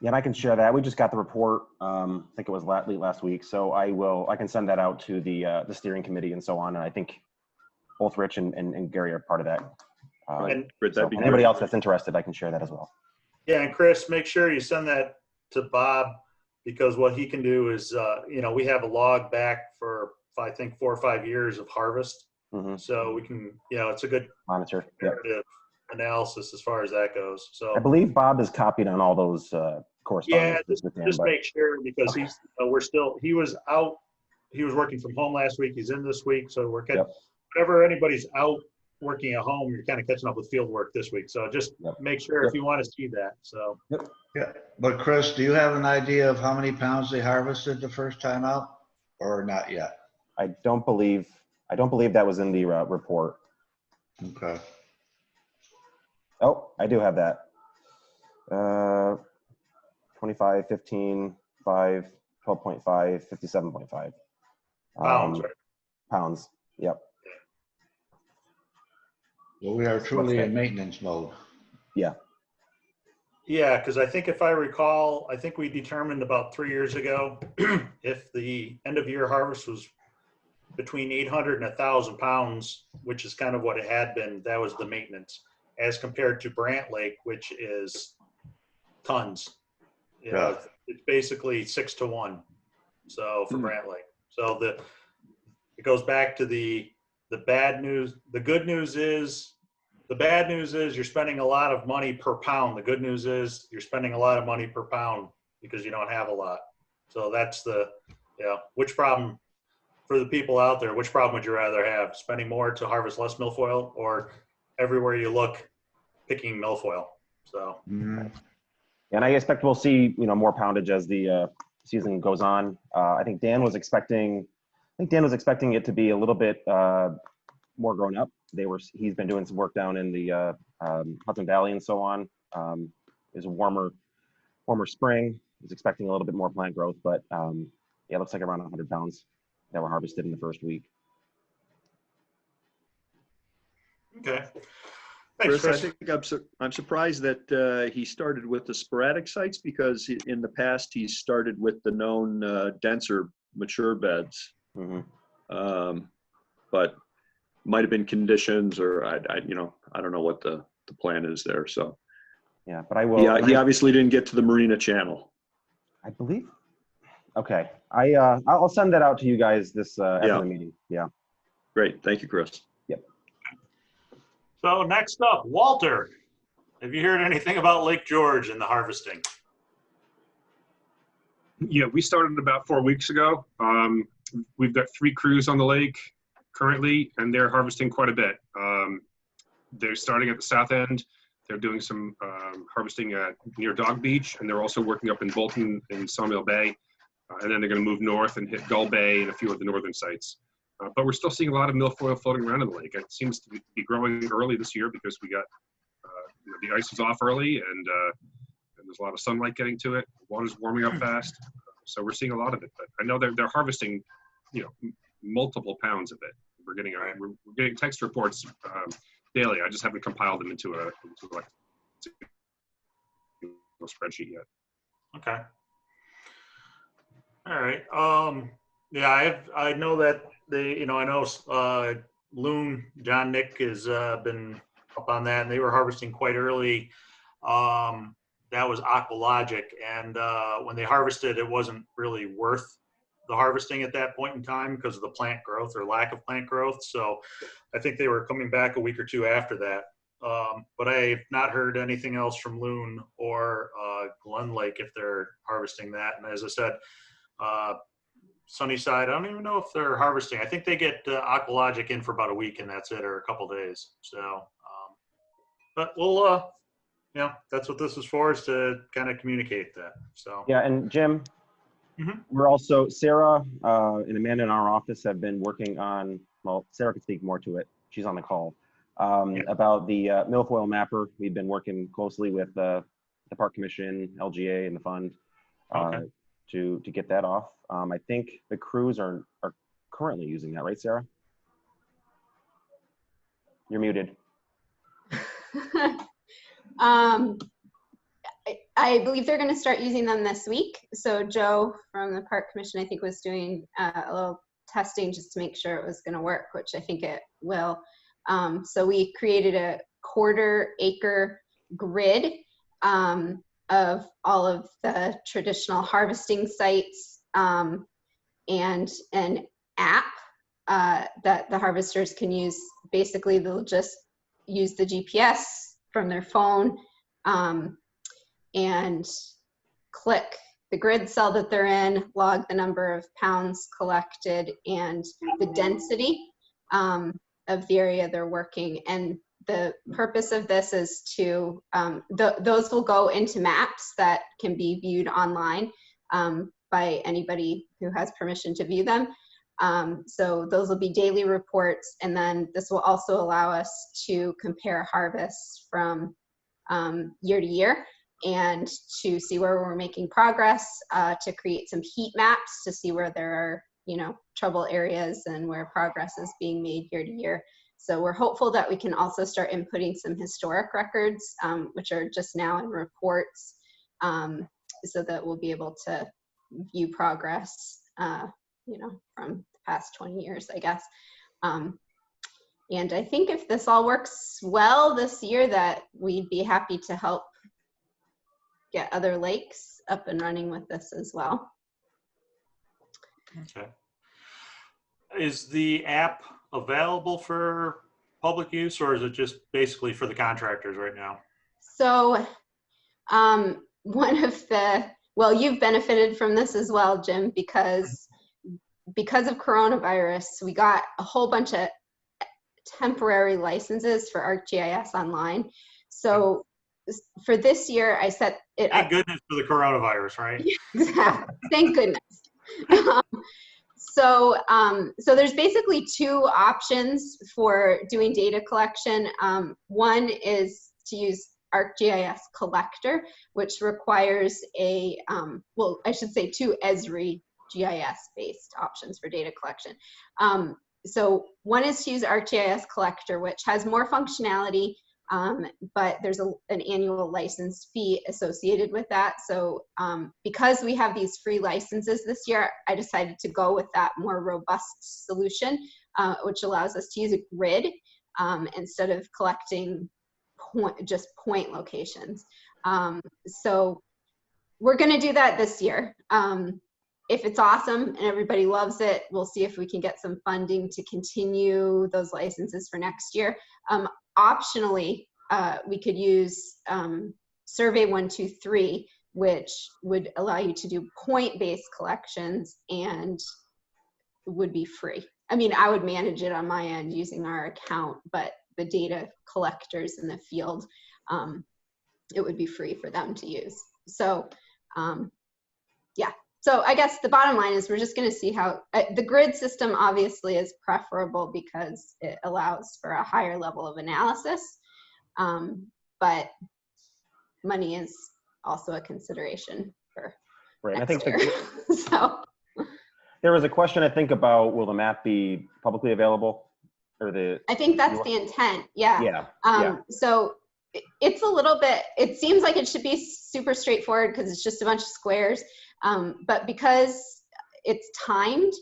Yeah, and I can share that. We just got the report. I think it was late last week, so I can send that out to the steering committee and so on. And I think both Rich and Gary are part of that. And So anybody else that's interested, I can share that as well. yeah, and Chris, make sure you send that to Bob, because what he can do is, we have a log back for, I think, 4 or 5 years of harvest. Mm-hmm. So we can, it's a good Monitor. Yep. comparative analysis as far as that goes. So I believe Bob is copied on all those correspondence. yeah, just make sure, because Okay. he was working from home last week. He's in this week. So we're Yep. whenever anybody's out working at home, you're kind of catching up with field work this week. So just make sure if you want to see that. So Yeah, but Chris, do you have an idea of how many pounds they harvested the first time out, or not yet? I don't believe that was in the report. Okay. Oh, I do have that. 25, 15, 5, 12.5, 57.5. pounds, right? Pounds. Yep. Well, we are truly in maintenance mode. Yeah. Yeah, because I think if I recall, I think we determined about 3 years ago, if the end of year harvest was between 800 and 1,000 pounds, which is kind of what it had been, that was the maintenance, as compared to Brant Lake, which is tons. It's basically 6 to 1. So for Brant Lake. So it goes back to the bad news. The bad news is you're spending a lot of money per pound. The good news is you're spending a lot of money per pound because you don't have a lot. So that's which problem for the people out there, which problem would you rather have? Spending more to harvest less milfoil, or everywhere you look picking milfoil? So. Mhm. And I expect we'll see, more poundage as the season goes on. I think Dan was expecting it to be a little bit more grown up. He's been doing some work down in the Hudson Valley and so on. It was a warmer spring. He's expecting a little bit more plant growth, but it looks like around 100 pounds that were harvested in the first week. Okay. Thanks, Chris, Chris. I think I'm surprised that he started with the sporadic sites, because in the past he's started with the known denser mature beds. Mm-hmm. But might have been conditions, or I don't know what the plan is there. So Yeah, but I will. yeah, he obviously didn't get to the Marina Channel. I believe. Okay, I'll send that out to you guys after the meeting. Yeah. Great, thank you, Chris. So next up, Walter. Have you heard anything about Lake George and the harvesting? Yeah, we started about 4 weeks ago. We've got 3 crews on the lake currently, and they're harvesting quite a bit. They're starting at the south end. They're doing some harvesting near Dog Beach, and they're also working up in Bolton and Sawmill Bay. And then they're going to move north and hit Gull Bay and a few of the northern sites. But we're still seeing a lot of milfoil floating around in the lake. It seems to be growing early this year because we got the ice is off early, and there's a lot of sunlight getting to it. The water's warming up fast, so we're seeing a lot of it. But I know they're harvesting, multiple pounds of it. We're getting text reports daily. I just haven't compiled them into a spreadsheet yet. Okay. All right. Yeah, I know that I know Loon, John Nick has been up on that, and they were harvesting quite early. That was Aqualogic, and when they harvested, it wasn't really worth the harvesting at that point in time because of the plant growth or lack of plant growth. So I think they were coming back a week or two after that. But I've not heard anything else from Loon or Glen Lake if they're harvesting that. And as I said, Sunnyside, I don't even know if they're harvesting. I think they get Aqualogic in for about a week and that's it, or a couple days. So, but we'll, that's what this is for, is to kind of communicate that. So Yeah, and Jim, we're also, Sarah and Amanda in our office have been working on, well, Sarah could speak more to it. She's on the call. About the milfoil mapper. We've been working closely with the Park Commission, LGA, and the fund to get that off. I think the crews are currently using that, right, Sarah? You're muted. I believe they're going to start using them this week. So Joe from the Park Commission, I think, was doing a little testing just to make sure it was going to work, which I think it will. So we created a 1/4 acre grid of all of the traditional harvesting sites and an app that the harvesters can use. Basically, they'll just use the GPS from their phone and click the grid cell that they're in, log the number of pounds collected and the density of the area they're working. And the purpose of this is to, those will go into maps that can be viewed online by anybody who has permission to view them. So those will be daily reports, and then this will also allow us to compare harvests from year to year and to see where we're making progress, to create some heat maps to see where there are, trouble areas and where progress is being made year to year. So we're hopeful that we can also start inputting some historic records, which are just now in reports, so that we'll be able to view progress, from the past 20 years, I guess. And I think if this all works well this year, that we'd be happy to help get other lakes up and running with this as well. Okay. Is the app available for public use, or is it just basically for the contractors right now? So one of the, well, you've benefited from this as well, Jim, because of coronavirus, we got a whole bunch of temporary licenses for ArcGIS Online. So for this year, I set it up. Thank goodness for the coronavirus, right? Exactly. Thank goodness. So there's basically two options for doing data collection. One is to use ArcGIS Collector, which requires a, well, I should say two Esri GIS-based options for data collection. So one is to use ArcGIS Collector, which has more functionality, but there's an annual license fee associated with that. So because we have these free licenses this year, I decided to go with that more robust solution, which allows us to use a grid instead of collecting just point locations. So we're going to do that this year. If it's awesome and everybody loves it, we'll see if we can get some funding to continue those licenses for next year. Optionally, we could use Survey 123, which would allow you to do point-based collections and would be free. I mean, I would manage it on my end using our account, but the data collectors in the field, it would be free for them to use. So yeah, so I guess the bottom line is we're just going to see how the grid system obviously is preferable because it allows for a higher level of analysis, but money is also a consideration for Right. next And I think year. So there was a question, I think, about will the map be publicly available, or the? I think that's the intent. Yeah. Yeah. So it's a little bit, it seems like it should be super straightforward because it's just a bunch of squares. But because it's timed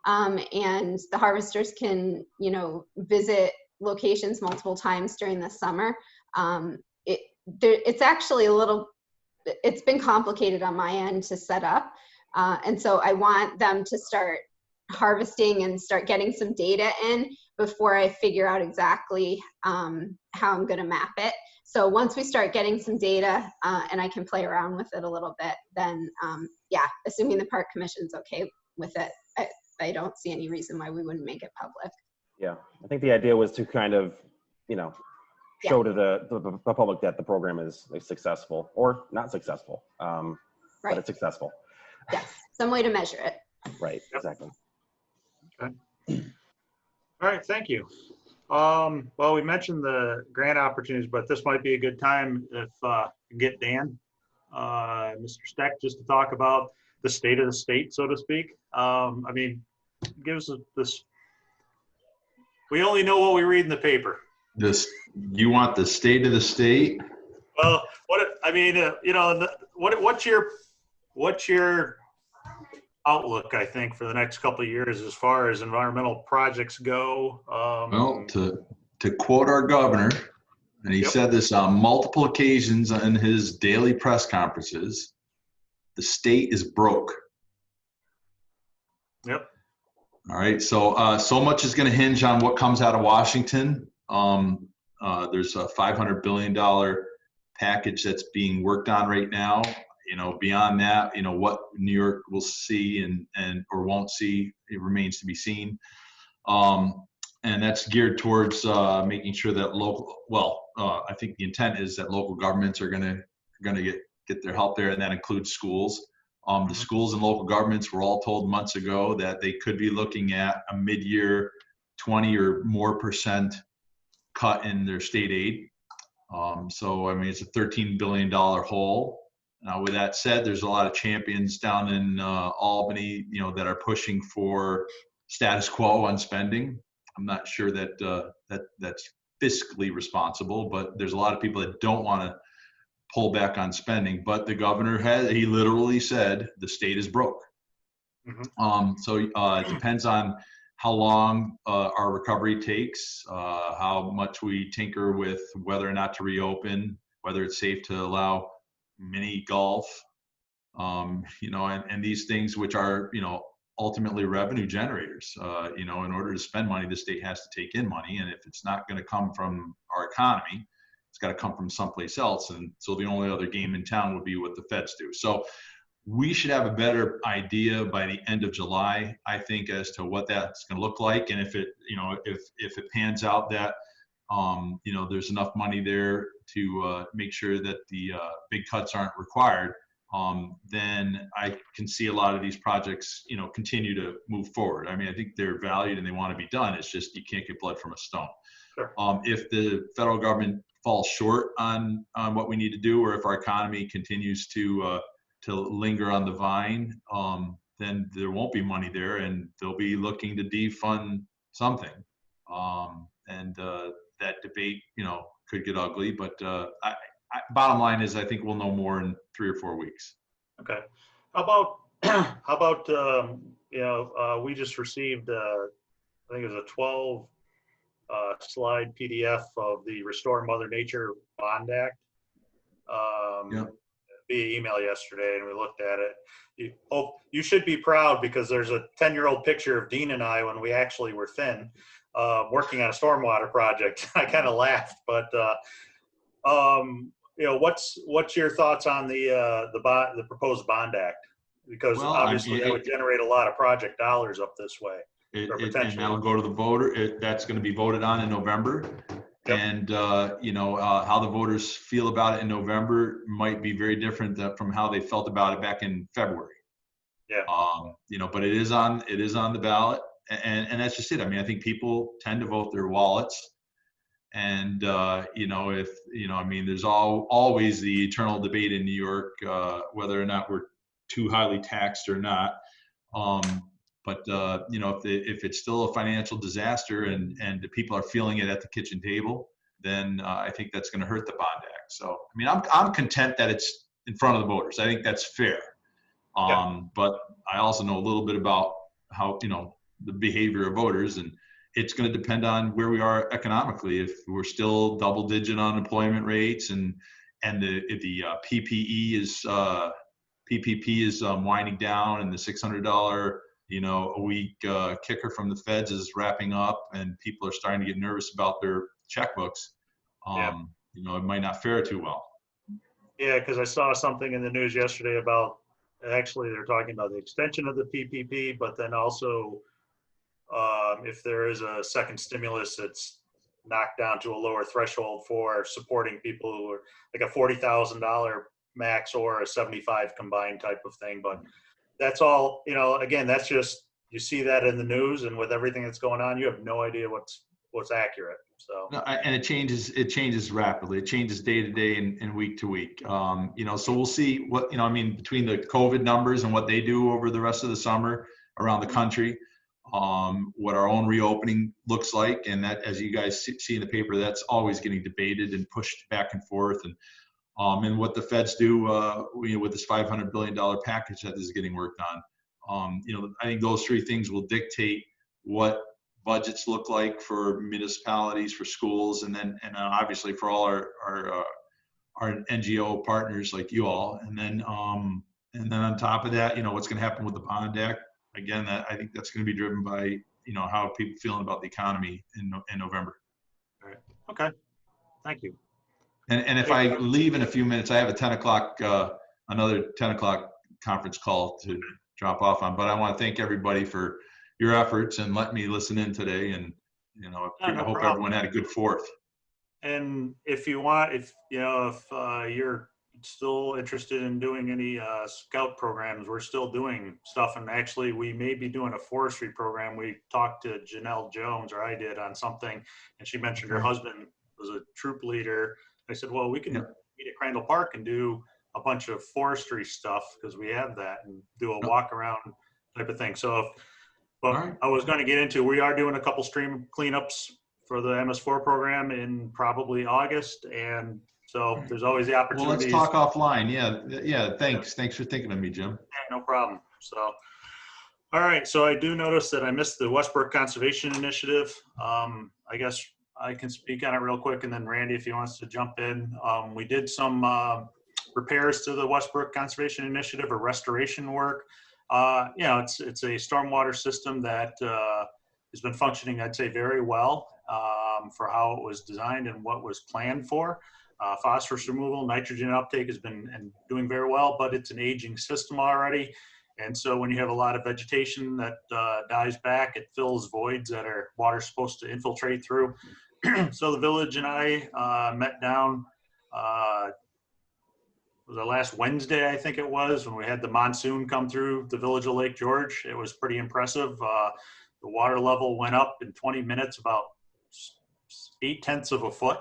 and the harvesters can, you know, visit locations multiple times during the summer, it's actually a little, it's been complicated on my end to set up. And so I want them to start harvesting and start getting some data in before I figure out exactly how I'm going to map it. So once we start getting some data and I can play around with it a little bit, then yeah, assuming the park commission's okay with it, I don't see any reason why we wouldn't make it public. Yeah, I think the idea was to kind of, you know, show to the public that the program is successful or not successful, but Right. it's successful. Yes, some way to measure it. Right, exactly. Okay. All right, thank you. Well, we mentioned the grant opportunities, but this might be a good time if you get Dan, Mr. Steck, just to talk about the state of the state, so to speak. I mean, give us this. We only know what we read in the paper. You want the state of the state? Well, I mean, you know, what's your outlook, I think, for the next couple of years as far as environmental projects go? Well, to quote our governor, and he said this on multiple occasions in his daily press conferences, the state is broke. Yep. All right. So so much is going to hinge on what comes out of Washington. There's a $500 billion package that's being worked on right now. You know, beyond that, you know, what New York will see and or won't see, it remains to be seen. And that's geared towards making sure that I think the intent is that local governments are going to get their help there, and that includes schools. The schools and local governments were all told months ago that they could be looking at a mid-year 20 or more % cut in their state aid. So, I mean, it's a $13 billion hole. Now, with that said, there's a lot of champions down in Albany, you know, that are pushing for status quo on spending. I'm not sure that that's fiscally responsible, but there's a lot of people that don't want to pull back on spending. But the governor he literally said the state is broke. So it depends on how long our recovery takes, how much we tinker with whether or not to reopen, whether it's safe to allow mini golf, you know, and these things which are, you know, ultimately revenue generators. You know, in order to spend money, the state has to take in money, and if it's not going to come from our economy, it's got to come from someplace else. And so the only other game in town would be what the feds do. So we should have a better idea by the end of July, I think, as to what that's going to look like. And if it, you know, if it pans out that, you know, there's enough money there to make sure that the big cuts aren't required, then I can see a lot of these projects, you know, continue to move forward. I mean, I think they're valued and they want to be done. It's just you can't get blood from a stone. Sure. If the federal government falls short on what we need to do, or if our economy continues to linger on the vine, then there won't be money there, and they'll be looking to defund something. That debate, you know, could get ugly. But bottom line is, I think we'll know more in 3 or 4 weeks. Okay. How about you know, we just received I think it was a 12 slide PDF of the Restore Mother Nature Bond Act via email yesterday, and we looked at it. You should be proud, because there's a 10-year-old picture of Dean and I when we actually were thin, working on a stormwater project. I kind of laughed, but you know, what's your thoughts on the proposed bond act? Because obviously that would generate a lot of project dollars up this way. Or And potentially. that'll go to the voter. That's going to be voted on in November. Yep. And, how the voters feel about it in November might be very different from how they felt about it back in February. Yeah. But it is on the ballot. And that's just it. I mean, I think people tend to vote their wallets. And, there's always the eternal debate in New York, whether or not we're too highly taxed or not. If it's still a financial disaster and the people are feeling it at the kitchen table, then I think that's going to hurt the Bond Act. So, I mean, I'm content that it's in front of the voters. I think that's fair. But I also know a little bit about how, the behavior of voters, and it's going to depend on where we are economically. If we're still double-digit unemployment rates and the PPP is winding down, and the $600 a week kicker from the feds is wrapping up, and people are starting to get nervous about their checkbooks, it might not fare too well. Yeah, because I saw something in the news yesterday about, actually they're talking about the extension of the PPP, but then also if there is a second stimulus that's knocked down to a lower threshold for supporting people who are like a $40,000 max or a 75 combined type of thing. But that's all, again, that's just, you see that in the news, and with everything that's going on, you have no idea what's accurate. So No, and it changes rapidly. It changes day to day and week to week. So we'll see what, between the COVID numbers and what they do over the rest of the summer around the country, what our own reopening looks like. And that, as you guys see in the paper, that's always getting debated and pushed back and forth. And what the feds do, with this $500 billion package that is getting worked on. I think those three things will dictate what budgets look like for municipalities, for schools, and then obviously for all our NGO partners like you all. And then on top of that, what's going to happen with the Bond Act. Again, I think that's going to be driven by, how people feeling about the economy in November. all right. Okay. Thank you. And if I leave in a few minutes, I have a 10 o'clock, another 10 o'clock conference call to drop off on. But I want to thank everybody for your efforts and let me listen in today. And, I hope everyone had a good 4th. And if you want, if you're still interested in doing any scout programs, we're still doing stuff. And actually, we may be doing a forestry program. We talked to Janelle Jones, or I did, on something, and she mentioned her husband was a troop leader. I said, well, we can meet at Crandall Park and do a bunch of forestry stuff, because we have that, and do a walk around type of thing. So, I was going to get into, we are doing a couple stream cleanups for the MS4 program in probably August. And so there's always the opportunity. Well, let's talk offline. Yeah. Thanks for thinking of me, Jim. Yeah, no problem. So, all right. So I do notice that I missed the Westbrook Conservation Initiative. I guess I can speak on it real quick, and then Randy, if he wants to jump in. We did some repairs to the Westbrook Conservation Initiative, or restoration work. It's a stormwater system that has been functioning, I'd say, very well for how it was designed and what was planned for. Phosphorus removal, nitrogen uptake has been doing very well, but it's an aging system already. And so when you have a lot of vegetation that dies back, it fills voids that are water supposed to infiltrate through. So the village and I met down, was the last Wednesday, I think it was, when we had the monsoon come through the village of Lake George. It was pretty impressive. The water level went up in 20 minutes about 0.8 of a foot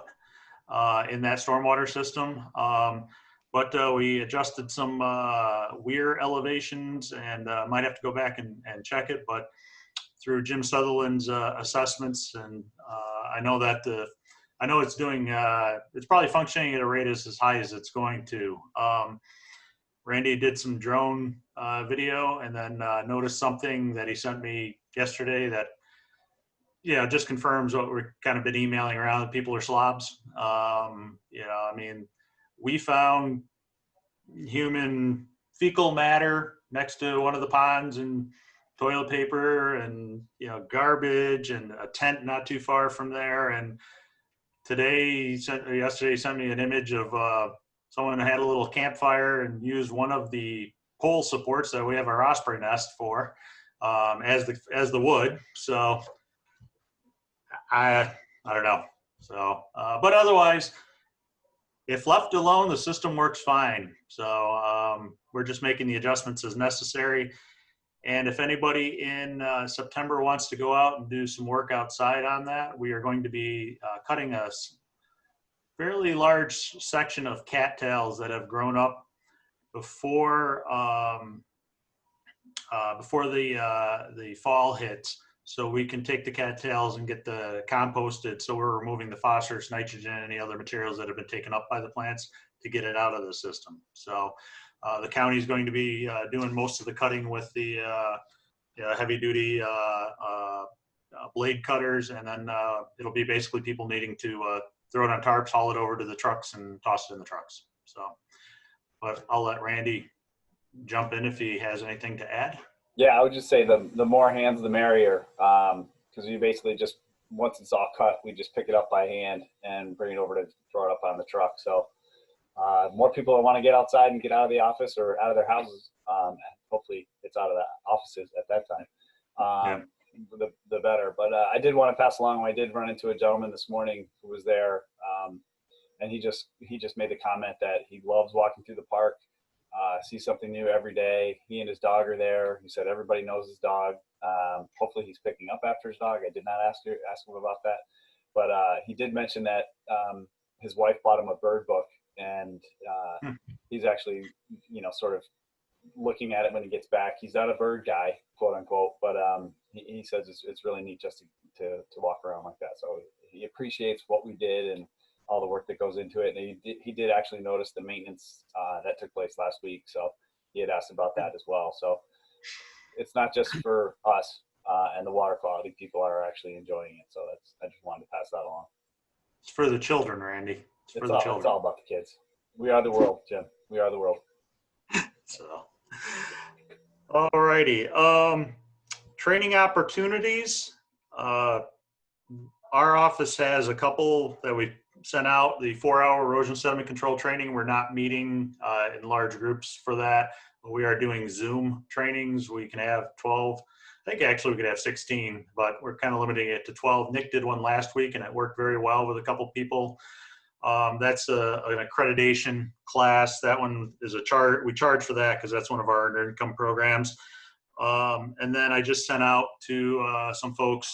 in that stormwater system. But we adjusted some weir elevations, and might have to go back and check it. But through Jim Sutherland's assessments, and I know that it's doing, it's probably functioning at a rate as high as it's going to. Randy did some drone video, and then noticed something that he sent me yesterday that, just confirms what we've kind of been emailing around, that people are slobs. We found human fecal matter next to one of the ponds, and toilet paper, and garbage, and a tent not too far from there. And yesterday he sent me an image of someone had a little campfire and used one of the pole supports that we have our osprey nest for as the wood. So I don't know. So, but otherwise, if left alone, the system works fine. So we're just making the adjustments as necessary. And if anybody in September wants to go out and do some work outside on that, we are going to be cutting a fairly large section of cattails that have grown up before the fall hits. So we can take the cattails and get the composted. So we're removing the phosphorus, nitrogen, and any other materials that have been taken up by the plants to get it out of the system. So the county is going to be doing most of the cutting with the heavy duty blade cutters. And then it'll be basically people needing to throw it on tarps, haul it over to the trucks and toss it in the trucks. So, but I'll let Randy jump in if he has anything to add. Yeah, I would just say the more hands, the merrier. Because you basically just, once it's all cut, we just pick it up by hand and bring it over to throw it up on the truck. So more people that want to get outside and get out of the office or out of their houses, hopefully it's out of the offices at that time, the better. But I did want to pass along, I did run into a gentleman this morning who was there, and he just made the comment that he loves walking through the park. See something new every day. He and his dog are there. He said everybody knows his dog. Hopefully he's picking up after his dog. I did not ask him about that, but he did mention that his wife bought him a bird book, and he's actually, sort of looking at it when he gets back. He's not a bird guy, quote unquote, but he says it's really neat just to walk around like that. So he appreciates what we did and all the work that goes into it. And he did actually notice the maintenance that took place last week. So he had asked about that as well. So it's not just for us and the water quality, people are actually enjoying it. So I just wanted to pass that along. It's for the children, Randy. It's for the children. It's all about the kids. We are the world, Jim. We are the world. So, all righty. Training opportunities. Our office has a couple that we sent out. The 4-hour erosion sediment control training. We're not meeting in large groups for that. We are doing Zoom trainings. We can have 12. I think actually we could have 16, but we're kind of limiting it to 12. Nick did one last week and it worked very well with a couple people. That's an accreditation class. That one is a charge. We charge for that because that's one of our earned income programs. And then I just sent out to some folks.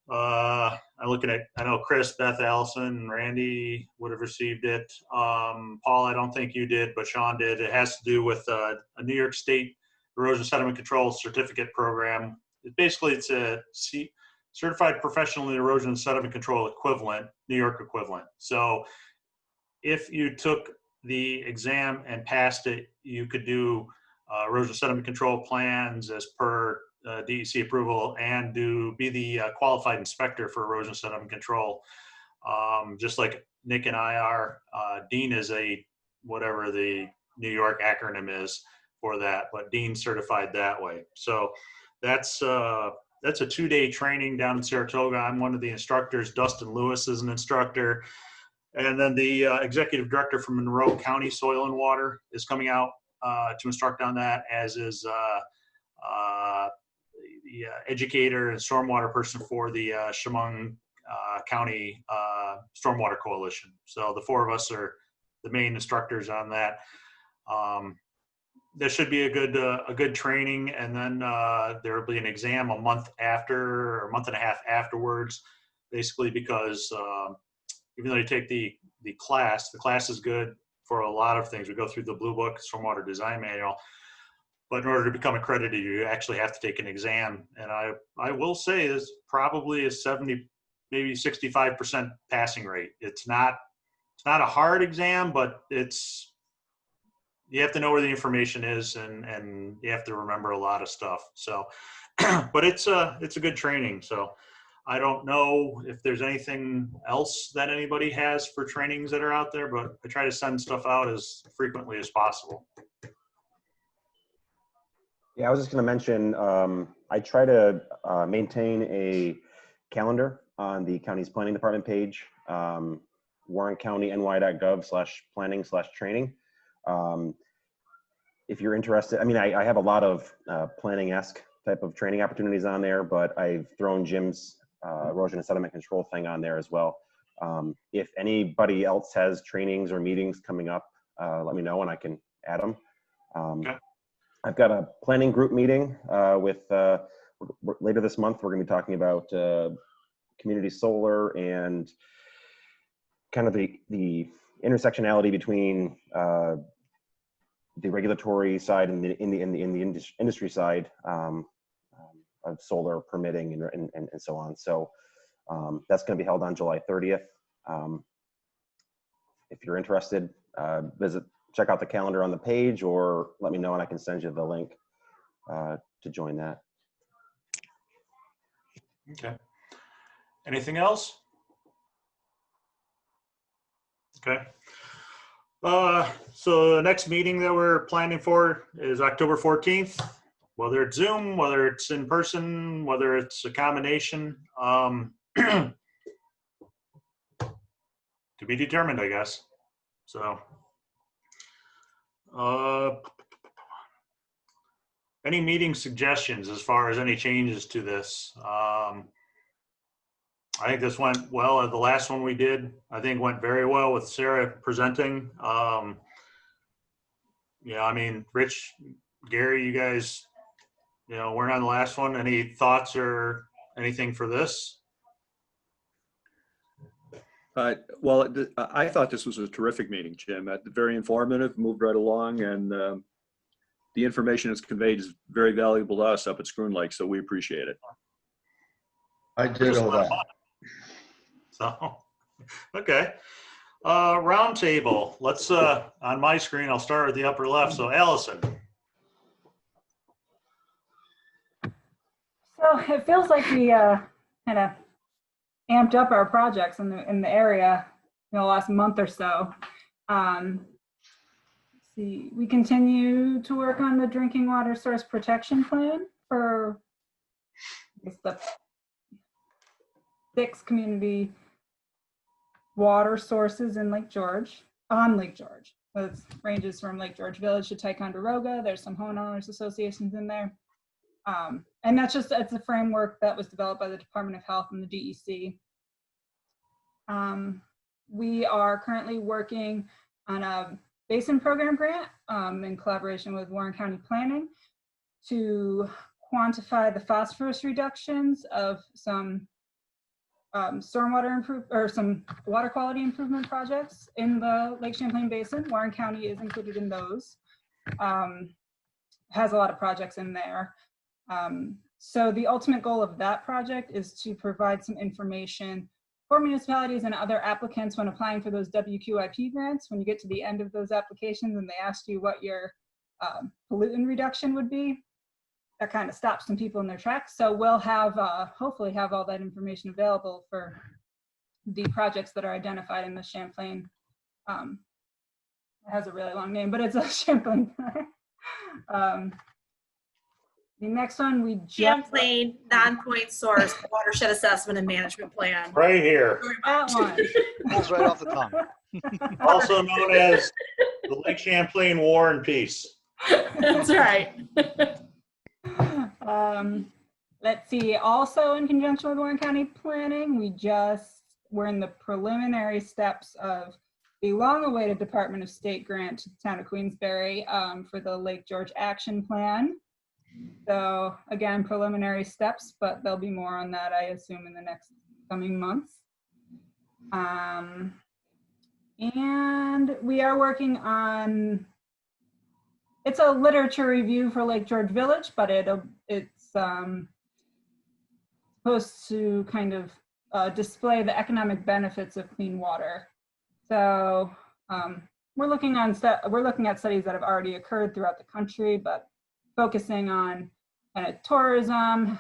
I'm looking at, I know Chris, Beth, Allison, Randy would have received it. Paul, I don't think you did, but Sean did. It has to do with a New York State erosion sediment control certificate program. It's a certified professional in erosion and sediment control equivalent, New York equivalent. So if you took the exam and passed it, you could do erosion sediment control plans as per DEC approval and be the qualified inspector for erosion sediment control. Just like Nick and I are. Dean is whatever the New York acronym is for that, but Dean certified that way. So that's a 2-day training down in Saratoga. I'm one of the instructors. Dustin Lewis is an instructor. And then the executive director from Monroe County Soil and Water is coming out to instruct on that, as is the educator and stormwater person for the Chemung County Stormwater Coalition. So the 4 of us are the main instructors on that. There should be a good training, and then there will be an exam a month after, or a month and a half afterwards, basically because even though you take the class is good for a lot of things. We go through the Blue Book, Stormwater Design Manual, but in order to become accredited, you actually have to take an exam. And I will say is probably a 70, maybe 65% passing rate. It's not a hard exam, but you have to know where the information is, and you have to remember a lot of stuff. So, but it's a good training. So I don't know if there's anything else that anybody has for trainings that are out there, but I try to send stuff out as frequently as possible. Yeah, I was just going to mention, I try to maintain a calendar on the county's planning department page, warrencountiny.gov/planning/training. If you're interested, I mean, I have a lot of planning-esque type of training opportunities on there, but I've thrown Jim's erosion and sediment control thing on there as well. If anybody else has trainings or meetings coming up, let me know and I can add them. Okay. I've got a planning group meeting with later this month. We're going to be talking about community solar and kind of the intersectionality between the regulatory side and in the industry side of solar permitting and so on. So that's going to be held on July 30th. If you're interested, check out the calendar on the page or let me know and I can send you the link to join that. Okay. Anything else? Okay. So the next meeting that we're planning for is October 14th, whether it's Zoom, whether it's in person, whether it's a combination, to be determined, I guess. So, any meeting suggestions as far as any changes to this? I think this went well. The last one we did, I think, went very well with Sarah presenting. Yeah, I mean, Rich, Gary, you guys, weren't on the last one. Any thoughts or anything for this? Well, I thought this was a terrific meeting, Jim. Very informative, moved right along, and the information that's conveyed is very valuable to us up at Schroon Lake, so we appreciate it. I did all that. So, okay. Round table. Let's, on my screen, I'll start with the upper left. So Allison. So it feels like we kind of amped up our projects in the area in the last month or so. See, we continue to work on the drinking water source protection plan for the 6 community water sources in Lake George, on Lake George. So it ranges from Lake George Village to Ticonderoga. There's some homeowners associations in there. And it's a framework that was developed by the Department of Health and the DEC. We are currently working on a basin program grant in collaboration with Warren County Planning to quantify the phosphorus reductions of some some water quality improvement projects in the Lake Champlain Basin. Warren County is included in those. Has a lot of projects in there. So the ultimate goal of that project is to provide some information for municipalities and other applicants when applying for those WQIP grants. When you get to the end of those applications and they ask you what your pollutant reduction would be, that kind of stops some people in their tracks. So we'll have, hopefully have all that information available for the projects that are identified in the Champlain. It has a really long name, but it's a Champlain. The next one we just Champlain non-point source watershed assessment and management plan. Right here. that one. Pulls right off the tongue. Also known as the Lake Champlain War and Peace. That's right. Let's see, also in conjunction with Warren County Planning, we're in the preliminary steps of the long-awaited Department of State grant to the town of Queensbury for the Lake George Action Plan. So again, preliminary steps, but there'll be more on that, I assume, in the next coming months. And we are working on, it's a literature review for Lake George Village, but it's supposed to kind of display the economic benefits of clean water. So we're looking at studies that have already occurred throughout the country, but focusing on kind of tourism,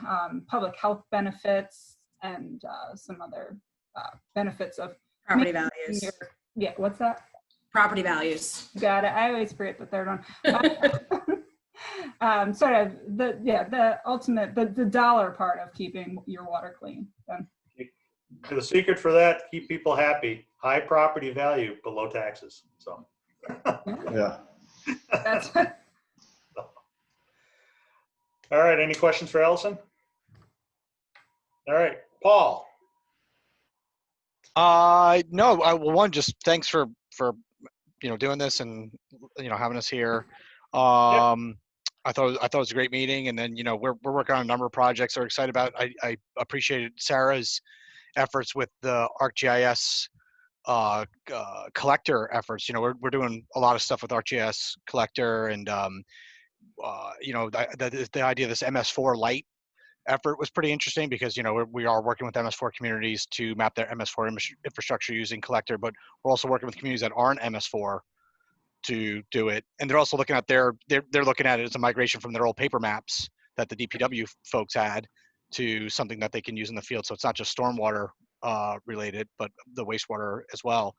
public health benefits, and some other benefits of Property values. Yeah, what's that? Property values. Got it. I always forget the third one. Sort of the ultimate, the dollar part of keeping your water clean. The secret for that, keep people happy. High property value, but low taxes. So. Yeah. That's All right, any questions for Allison? All right, Paul. No, well, one, just thanks for doing this and having us here. I thought it was a great meeting, and then we're working on a number of projects we're excited about. I appreciated Sarah's efforts with the ArcGIS collector efforts. We're doing a lot of stuff with ArcGIS collector, and the idea of this MS4 Lite effort was pretty interesting because we are working with MS4 communities to map their MS4 infrastructure using collector, but we're also working with communities that aren't MS4 to do it, and they're also looking at they're looking at it as a migration from their old paper maps that the DPW folks had to something that they can use in the field. So it's not just stormwater related, but the wastewater as well.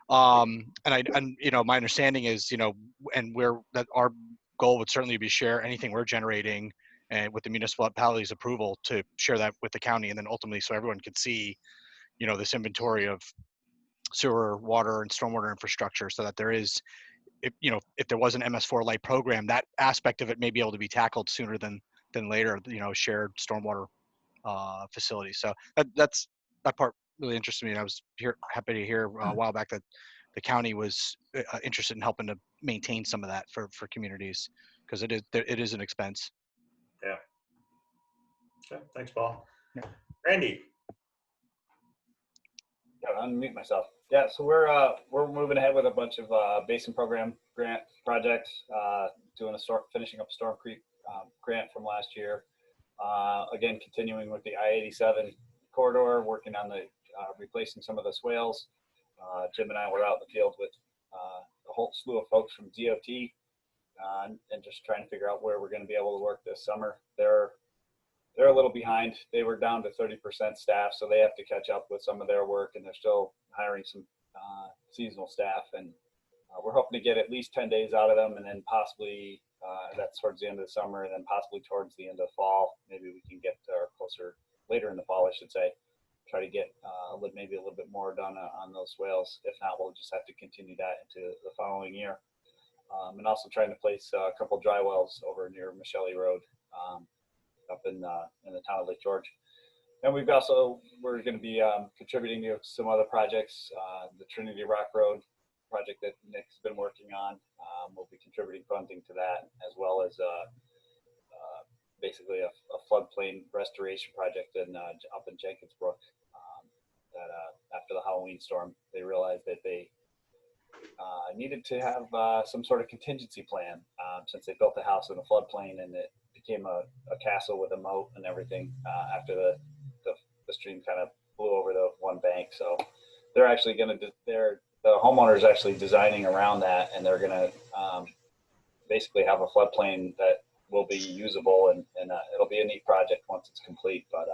And my understanding is and that our goal would certainly be to share anything we're generating and with the municipality's approval to share that with the county, and then ultimately so everyone can see this inventory of sewer, water, and stormwater infrastructure, so that there is, if there was an MS4 Lite program, that aspect of it may be able to be tackled sooner than later, shared stormwater facilities. So that part really interested me, and I was happy to hear a while back that the county was interested in helping to maintain some of that for communities, because it is an expense. Yeah. Okay, thanks, Paul. Yeah. Randy. Gotta unmute myself. Yeah, so we're moving ahead with a bunch of basin program grant projects, finishing up Storm Creek grant from last year. Again, continuing with the I-87 corridor, working on the replacing some of the swales. Jim and I were out in the field with a whole slew of folks from DOT and just trying to figure out where we're going to be able to work this summer. They're a little behind. They were down to 30% staff, so they have to catch up with some of their work, and they're still hiring some seasonal staff. And we're hoping to get at least 10 days out of them, and then possibly that's towards the end of the summer, and then possibly towards the end of fall. Maybe we can get closer later in the fall, I should say. Try to get maybe a little bit more done on those swales. If not, we'll just have to continue that into the following year. And also trying to place a couple dry wells over near Michelle Road. Up in the town of Lake George. And we're going to be contributing to some other projects. The Trinity Rock Road project that Nick's been working on, we'll be contributing funding to that, as well as basically a floodplain restoration project up in Jenkins Brook. That after the Halloween storm, they realized that they needed to have some sort of contingency plan since they built the house in a floodplain, and it became a castle with a moat and everything after the stream kind of blew over the one bank. So they're actually going to, the homeowner's actually designing around that, and they're going to basically have a floodplain that will be usable, and it'll be a neat project once it's complete. But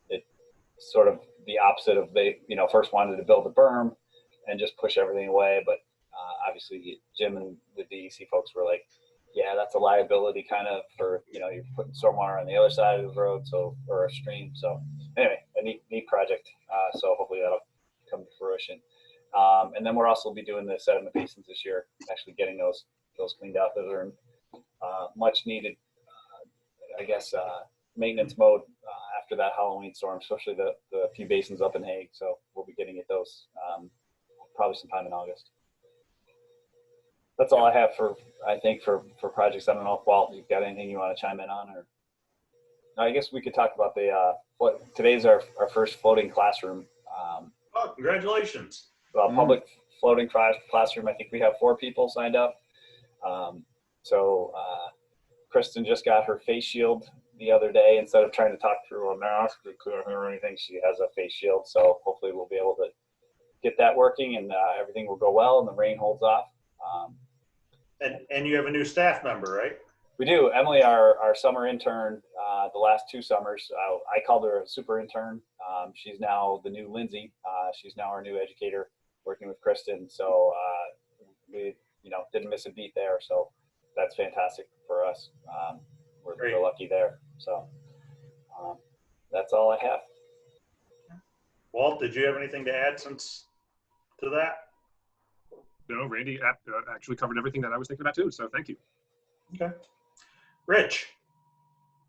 it's sort of the opposite of they first wanted to build a berm and just push everything away, but obviously Jim and the DEC folks were like, yeah, that's a liability kind of for, you're putting stormwater on the other side of the road, or a stream. So anyway, a neat project. So hopefully that'll come to fruition. And then we'll also be doing the sediment basins this year, actually getting those cleaned out. Those are much needed, maintenance mode after that Halloween storm, especially the few basins up in Hague. So we'll be getting at those probably sometime in August. That's all I have for projects. I don't know if Walt, you've got anything you want to chime in on, or I guess we could talk about today's our first floating classroom. Congratulations. Public floating classroom. I think we have 4 people signed up. So Kristen just got her face shield the other day. Instead of trying to talk through a mask or anything, she has a face shield. So hopefully we'll be able to get that working, and everything will go well and the rain holds off. And you have a new staff member, right? We do. Emily, our summer intern, the last 2 summers, I called her a super intern. She's now the new Lindsay. She's now our new educator, working with Kristen. So we, didn't miss a beat there. So that's fantastic for us. We're lucky there. So that's all I have. Walt, did you have anything to add to that? No, Randy actually covered everything that I was thinking about too. So thank you. Okay. Rich.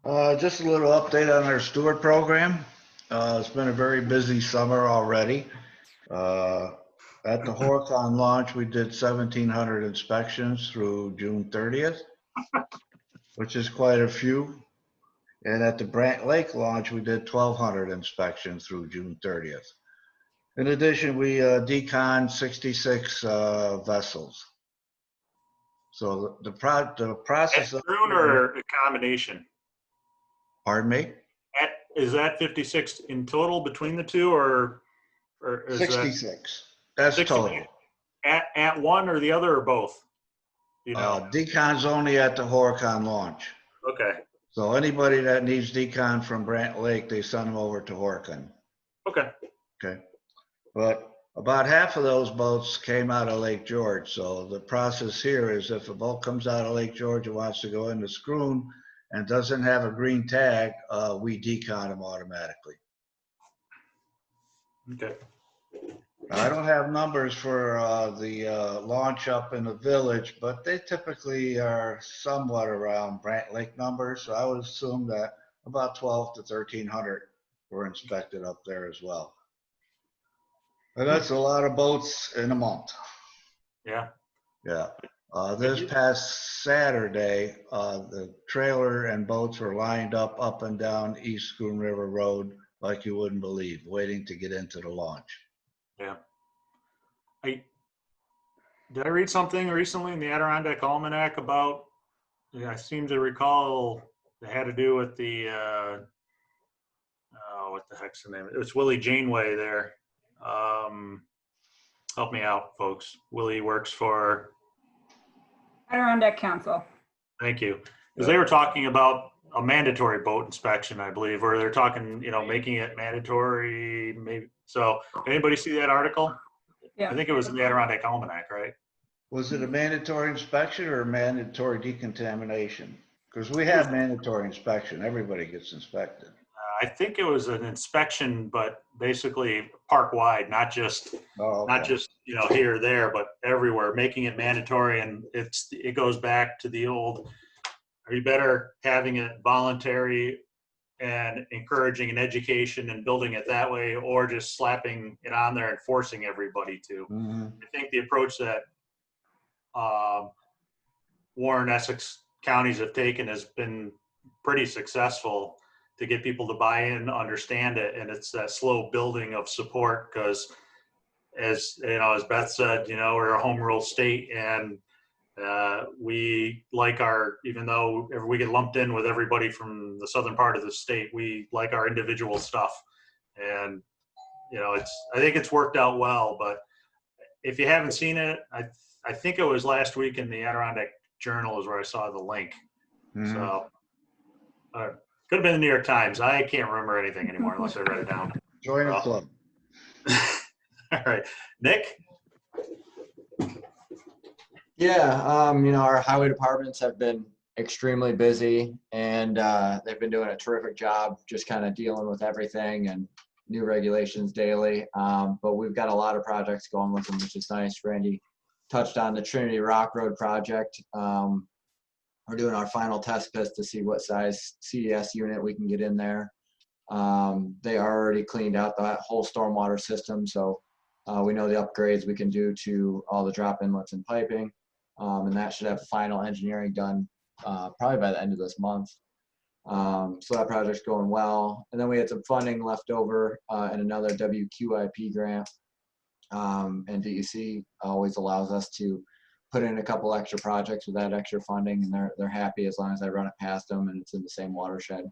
Just a little update on our Steward program. It's been a very busy summer already. At the Horicon launch, we did 1,700 inspections through June 30th, which is quite a few. And at the Brant Lake launch, we did 1,200 inspections through June 30th. In addition, we deconned 66 vessels. So the process At Bruin or a combination? Pardon me? Is that 56 in total between the two, or is that 66. That's 60 total. at one or the other, or both? You know. Decon's only at the Horicon launch. Okay. So anybody that needs decon from Brant Lake, they send them over to Horicon. Okay. Okay. But about half of those boats came out of Lake George. So the process here is if a boat comes out of Lake George and wants to go into Scroon and doesn't have a green tag, we decon them automatically. Okay. I don't have numbers for the launch up in the village, but they typically are somewhat around Brant Lake numbers. So I would assume that about 12 to 1,300 were inspected up there as well. And that's a lot of boats in a month. Yeah. Yeah. This past Saturday, the trailer and boats were lined up and down East Schooner River Road like you wouldn't believe, waiting to get into the launch. Yeah. Did I read something recently in the Adirondack Almanac about, I seem to recall it had to do with the, what the heck's the name? It was Willie Janeway there. Help me out, folks. Willie works for Adirondack Council. Thank you. Because they were talking about a mandatory boat inspection, I believe, or they're talking, making it mandatory, maybe. So anybody see that article? Yeah. I think it was in the Adirondack Almanac, right? Was it a mandatory inspection or a mandatory decontamination? Because we have mandatory inspection. Everybody gets inspected. I think it was an inspection, but basically park-wide, not just here or there, but everywhere, making it mandatory. And it goes back to the old, are you better having it voluntary and encouraging an education and building it that way, or just slapping it on there and forcing everybody to? Mm-hmm. I think the approach that Warren, Essex counties have taken has been pretty successful to get people to buy in, understand it, and it's that slow building of support. Because, as Beth said, we're a home rule state, and we like even though we get lumped in with everybody from the southern part of the state, we like our individual stuff, and I think it's worked out well. But if you haven't seen it, I think it was last week in the Adirondack Journal is where I saw the link. Mm-hmm. So could have been the New York Times. I can't remember anything anymore unless I write it down. Join the club. All right, Nick. Yeah, our highway departments have been extremely busy, and they've been doing a terrific job just kind of dealing with everything and new regulations daily. But we've got a lot of projects going with them, which is nice. Randy touched on the Trinity Rock Road project. We're doing our final test pits to see what size CDS unit we can get in there. They already cleaned out that whole stormwater system, so we know the upgrades we can do to all the drop inlets and piping. And that should have final engineering done probably by the end of this month. So that project's going well. And then we had some funding left over in another WQIP grant. And DEC always allows us to put in a couple extra projects with that extra funding, and they're happy as long as I run it past them and it's in the same watershed.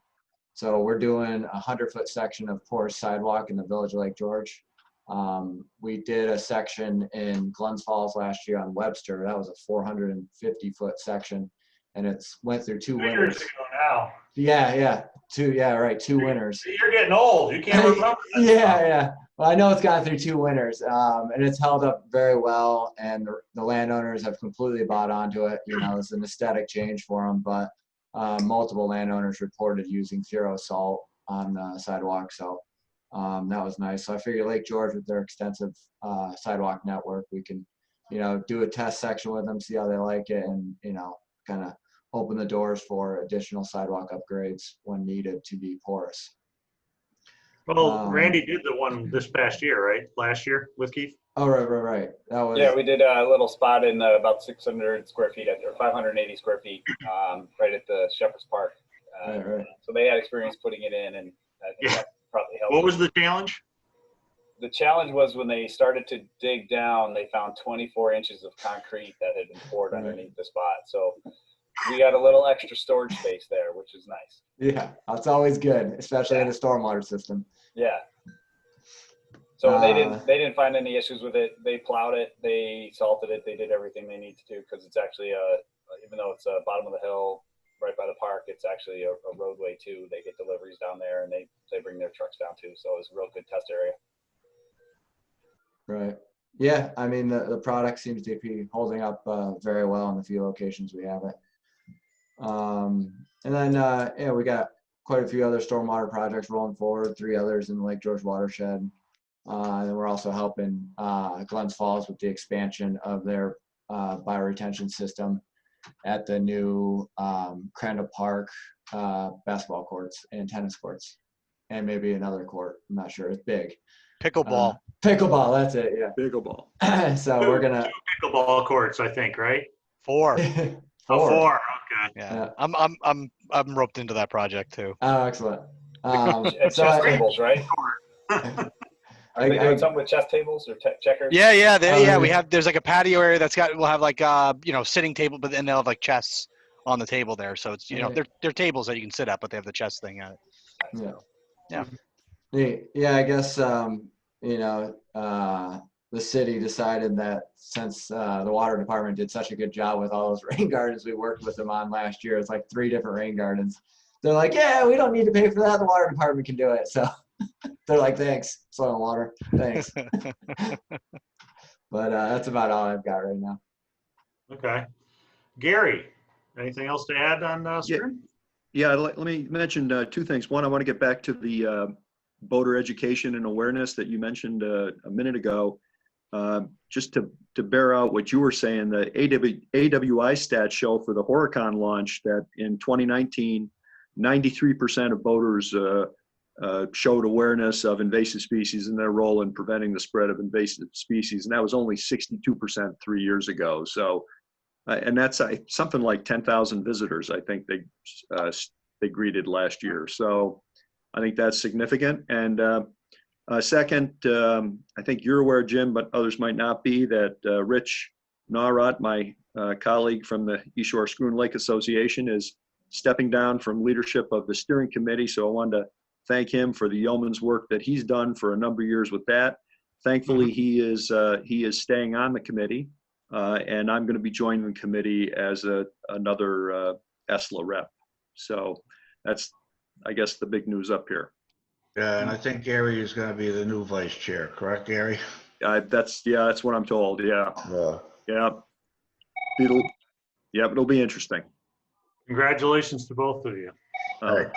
So we're doing a 100-foot section of porous sidewalk in the village of Lake George. We did a section in Glens Falls last year on Webster. That was a 450-foot section, and it's went through two winters. Years ago now. Yeah, two winters. You're getting old. You can't remember. Yeah. Well, I know it's gone through two winters, and it's held up very well, and the landowners have completely bought onto it. It's an aesthetic change for them, but multiple landowners reported using zero salt on the sidewalk, so that was nice. So I figured Lake George, with their extensive sidewalk network, we can, do a test section with them, see how they like it, and, kind of open the doors for additional sidewalk upgrades when needed to be porous. Well, Randy did the one this past year, right? Last year with Keith? Oh, right. That was, Yeah, we did a little spot in about 600 square feet, or 580 square feet, right at the Shepherd's Park. right. So they had experience putting it in, and I think that probably helped. What was the challenge? The challenge was when they started to dig down, they found 24 inches of concrete that had been poured underneath the spot. So we got a little extra storage space there, which is nice. Yeah, that's always good, especially in the stormwater system. Yeah. So they didn't find any issues with it. They plowed it, they salted it, they did everything they need to do, because it's actually even though it's bottom of the hill, right by the park, it's actually a roadway too. They get deliveries down there, and they bring their trucks down too. So it's a real good test area. Right. Yeah, I mean, the product seems to be holding up very well in the few locations we have it. And then, yeah, we got quite a few other stormwater projects rolling forward, 3 others in the Lake George watershed. And then we're also helping Glens Falls with the expansion of their bioretention system at the new Crandall Park basketball courts and tennis courts, and maybe another court. I'm not sure. It's big. Pickleball. Pickleball, that's it. Yeah. Pickleball. So we're gonna 2 pickleball courts, I think, right? 4. Oh, 4. Okay. Yeah. I'm roped into that project too. Oh, excellent. It's chess tables, right? Are they doing something with chess tables or checkers? Yeah. We have, there's like a patio area we'll have like sitting table, but then they'll have like chess on the table there. So it's they're tables that you can sit at, but they have the chess thing at it. Yeah. Yeah, I guess the city decided that since the water department did such a good job with all those rain gardens we worked with them on last year, it's like 3 different rain gardens. They're like, yeah, we don't need to pay for that. The water department can do it. So they're like, thanks, soil and water, thanks. But that's about all I've got right now. Okay. Gary, anything else to add on Stern? Yeah, let me mention 2 things. One, I want to get back to the voter education and awareness that you mentioned a minute ago. Just to bear out what you were saying, the AWI stats show for the Horicon launch that in 2019, 93% of voters showed awareness of invasive species and their role in preventing the spread of invasive species, and that was only 62% 3 years ago. So, and that's something like 10,000 visitors, I think they greeted last year. So, I think that's significant. And second, I think you're aware, Jim, but others might not be, that Rich Narat, my colleague from the East Shore Schroon Lake Association, is stepping down from leadership of the steering committee. So I wanted to thank him for the yeoman's work that he's done for a number of years with that. Thankfully, he is staying on the committee, and I'm going to be joining the committee as another ESLA rep. So that's, I guess, the big news up here. Yeah, and I think Gary is going to be the new vice chair, correct, Gary? That's what I'm told. Yeah. It'll be interesting. Congratulations to both of you.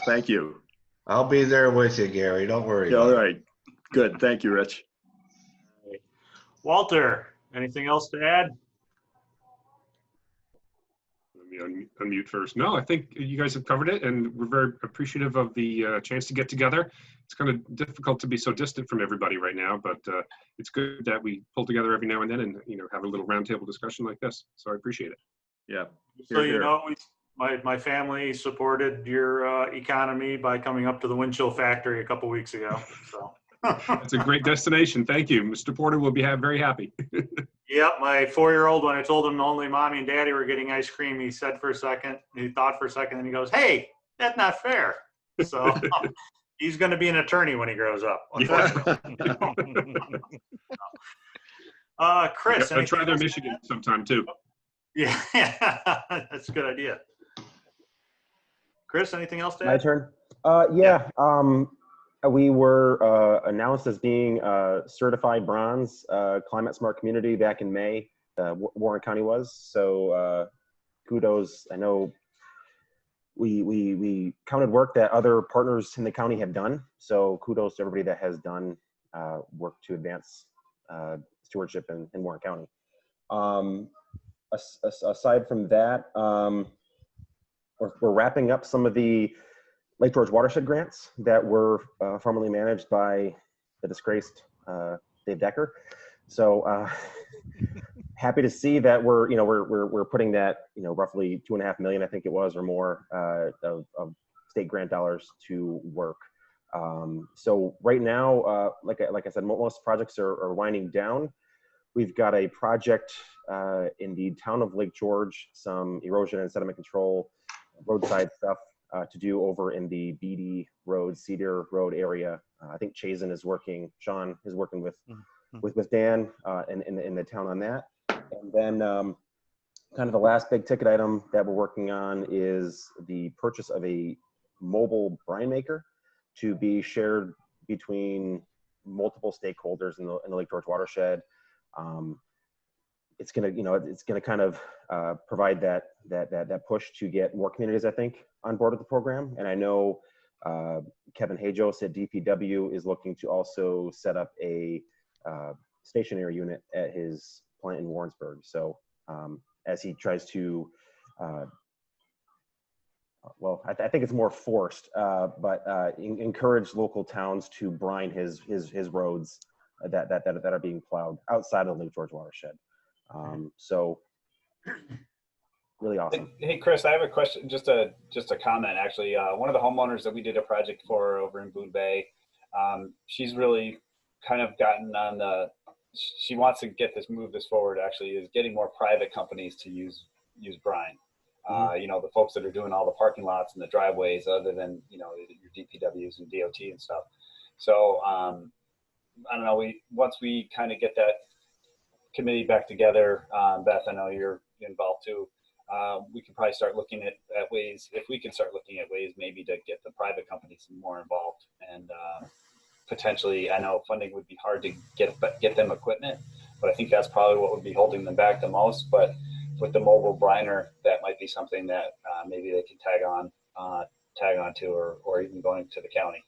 Thank you. I'll be there with you, Gary. Don't worry. Yeah, all right. Good. Thank you, Rich. Walter, anything else to add? Let me unmute first. No, I think you guys have covered it, and we're very appreciative of the chance to get together. It's kind of difficult to be so distant from everybody right now, but it's good that we pull together every now and then and have a little roundtable discussion like this. So I appreciate it. Yeah. So my family supported your economy by coming up to the Winchell factory a couple weeks ago. So it's a great destination. Thank you. Mr. Porter will be very happy. Yep, my 4-year-old, when I told him only mommy and daddy were getting ice cream, he thought for a second, and he goes, "Hey, that's not fair." So he's going to be an attorney when he grows up, unfortunately. Chris, I'll try their Michigan sometime too. Yeah, that's a good idea. Chris, anything else to add? My turn. We were announced as being certified bronze climate smart community back in May. Warren County was. So kudos. I know we counted work that other partners in the county have done. So kudos to everybody that has done work to advance stewardship in Warren County. Aside from that, we're wrapping up some of the Lake George watershed grants that were formerly managed by the disgraced Dave Decker. So happy to see that we're putting that, roughly 2.5 million, I think it was, or more of state grant dollars to work. So right now, like I said, most projects are winding down. We've got a project in the town of Lake George, some erosion and sediment control, roadside stuff to do over in the Beatty Road, Cedar Road area. I think Chazen is working, Sean is working with Dan in the town on that. And then kind of the last big ticket item that we're working on is the purchase of a mobile brine maker to be shared between multiple stakeholders in the Lake George watershed. It's gonna kind of provide that push to get more communities, I think, on board with the program. And I know Kevin Hajos at DPW is looking to also set up a stationary unit at his plant in Warrensburg. So as he tries to, I think it's more forced, but encourage local towns to brine his roads that are being plowed outside of the Lake George watershed. So really awesome. Hey, Chris, I have a question, just a comment, actually. One of the homeowners that we did a project for over in Boone Bay, she's really kind of gotten on she wants to move this forward, actually, is getting more private companies to use brine. The folks that are doing all the parking lots and the driveways, other than, your DPWs and DOT and stuff. So, I don't know, once we kind of get that committee back together, Beth, I know you're involved too, we can probably start looking at ways, if we can start looking at ways maybe to get the private companies more involved. And potentially, I know funding would be hard to get them equipment, but I think that's probably what would be holding them back the most. But with the mobile briner, that might be something that maybe they can tag on to, or even going to the county.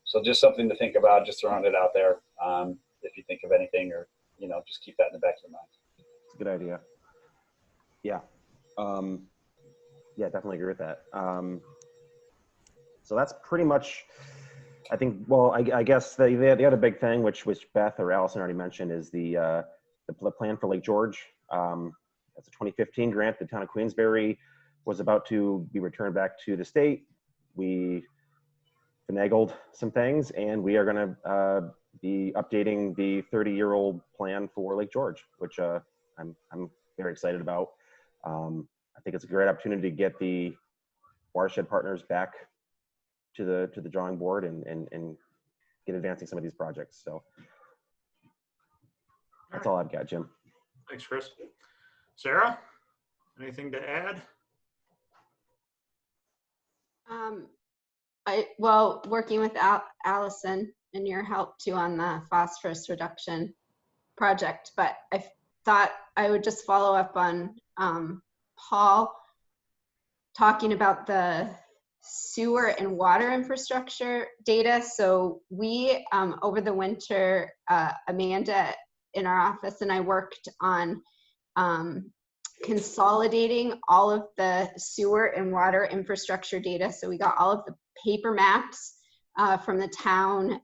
So just something to think about, just throwing it out there. If you think of anything, or just keep that in the back of your mind. It's a good idea. Yeah. Yeah, definitely agree with that. So that's pretty much, I think, well, I guess the other big thing, which Beth or Allison already mentioned, is the plan for Lake George. That's a 2015 grant. The town of Queensbury was about to be returned back to the state. We finagled some things, and we are going to be updating the 30-year-old plan for Lake George, which I'm very excited about. I think it's a great opportunity to get the watershed partners back to the drawing board and get advancing some of these projects. So that's all I've got, Jim. Thanks, Chris. Sarah, anything to add? Working with Allison and your help too on the phosphorus reduction project, but I thought I would just follow up on Paul talking about the sewer and water infrastructure data. So we, over the winter, Amanda in our office and I worked on consolidating all of the sewer and water infrastructure data. So we got all of the paper maps from the town,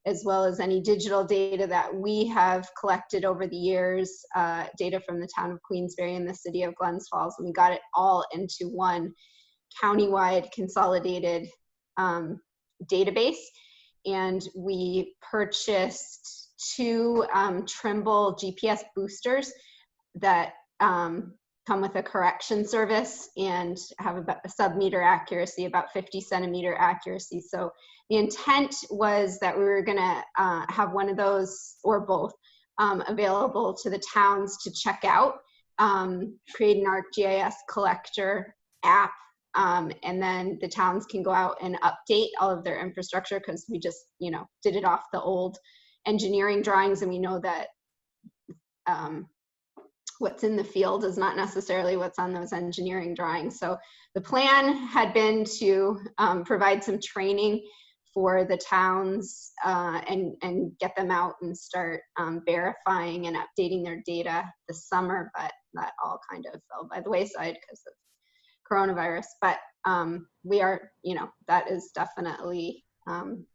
as well as any digital data that we have collected over the years, data from the town of Queensbury and the city of Glens Falls. And we got it all into one countywide consolidated database. And we purchased 2 Trimble GPS boosters that come with a correction service and have about a sub-meter accuracy, about 50 centimeter accuracy. So the intent was that we were gonna have one of those or both available to the towns to check out, create an ArcGIS collector app, and then the towns can go out and update all of their infrastructure, because we just, did it off the old engineering drawings, and we know that what's in the field is not necessarily what's on those engineering drawings. So the plan had been to provide some training for the towns and get them out and start verifying and updating their data this summer, but that all kind of fell by the wayside because of coronavirus, but we are, that is definitely on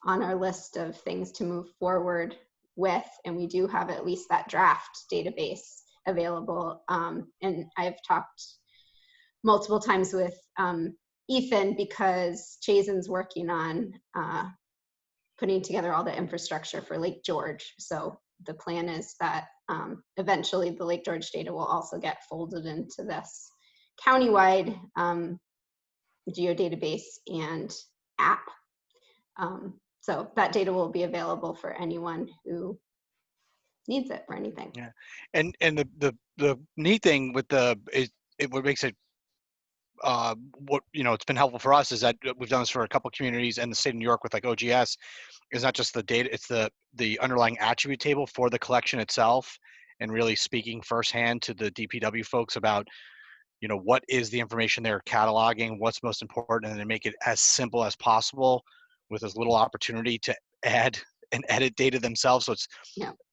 our list of things to move forward with, and we do have at least that draft database available. And I've talked multiple times with Ethan, because Chazen's working on putting together all the infrastructure for Lake George. So the plan is that eventually the Lake George data will also get folded into this countywide geodatabase and app. So that data will be available for anyone who needs it for anything. Yeah, and the neat thing with what makes it it's been helpful for us is that we've done this for a couple of communities, and the state of New York with like OGS is not just the data, it's the underlying attribute table for the collection itself, and really speaking firsthand to the DPW folks about what is the information they're cataloging, what's most important, and then make it as simple as possible with as little opportunity to add and edit data themselves. So it's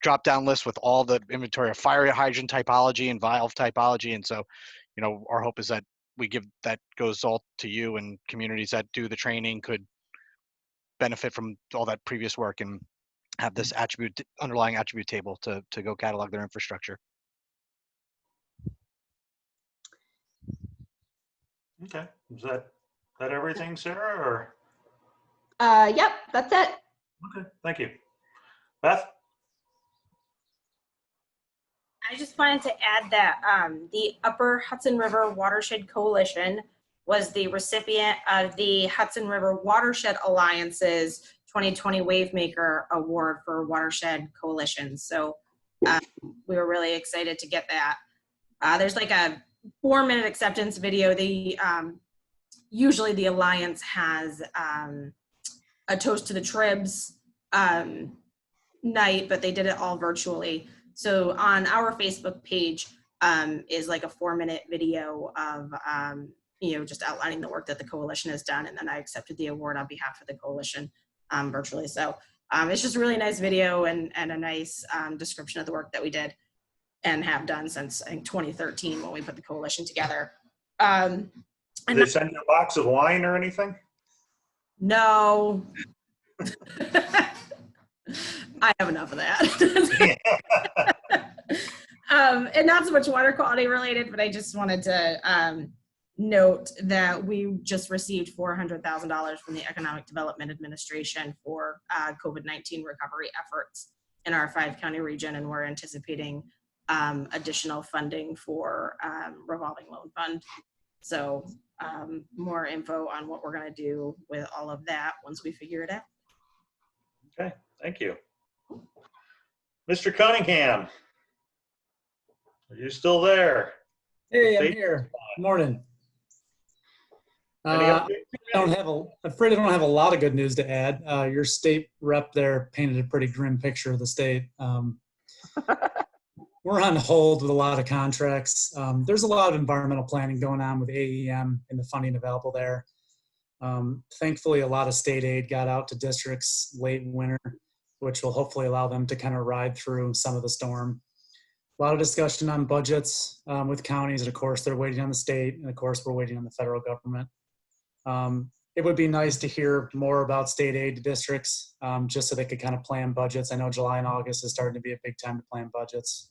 drop down list with all the inventory of fire hydrant typology and valve typology. And so, our hope is that we give that goes all to you, and communities that do the training could benefit from all that previous work and have this underlying attribute table to go catalog their infrastructure. Okay, is that everything, Sarah, or? Yep, that's it. Okay, thank you. Beth? I just wanted to add that the Upper Hudson River Watershed Coalition was the recipient of the Hudson River Watershed Alliance's 2020 Wavemaker Award for Watershed Coalitions. So we were really excited to get that. There's like a 4-minute acceptance video. Usually the Alliance has a Toast to the Tribs night, but they did it all virtually. So on our Facebook page is like a 4-minute video of, just outlining the work that the coalition has done. And then I accepted the award on behalf of the coalition virtually. So it's just a really nice video and a nice description of the work that we did and have done since, I think, 2013 when we put the coalition together. Did they send you a box of wine or anything? No. I have enough of that. And not so much water quality related, but I just wanted to note that we just received $400,000 from the Economic Development Administration for COVID-19 recovery efforts in our 5-county region, and we're anticipating additional funding for revolving loan fund. So more info on what we're going to do with all of that once we figure it out. Okay, thank you. Mr. Cunningham, are you still there? Hey, I'm here. Good morning. I'm afraid I don't have a lot of good news to add. Your state rep there painted a pretty grim picture of the state. We're on hold with a lot of contracts. There's a lot of environmental planning going on with AEM and the funding available there. Thankfully, a lot of state aid got out to districts late in winter, which will hopefully allow them to kind of ride through some of the storm. A lot of discussion on budgets with counties, and of course they're waiting on the state, and of course we're waiting on the federal government. It would be nice to hear more about state aid to districts, just so they could kind of plan budgets. I know July and August is starting to be a big time to plan budgets.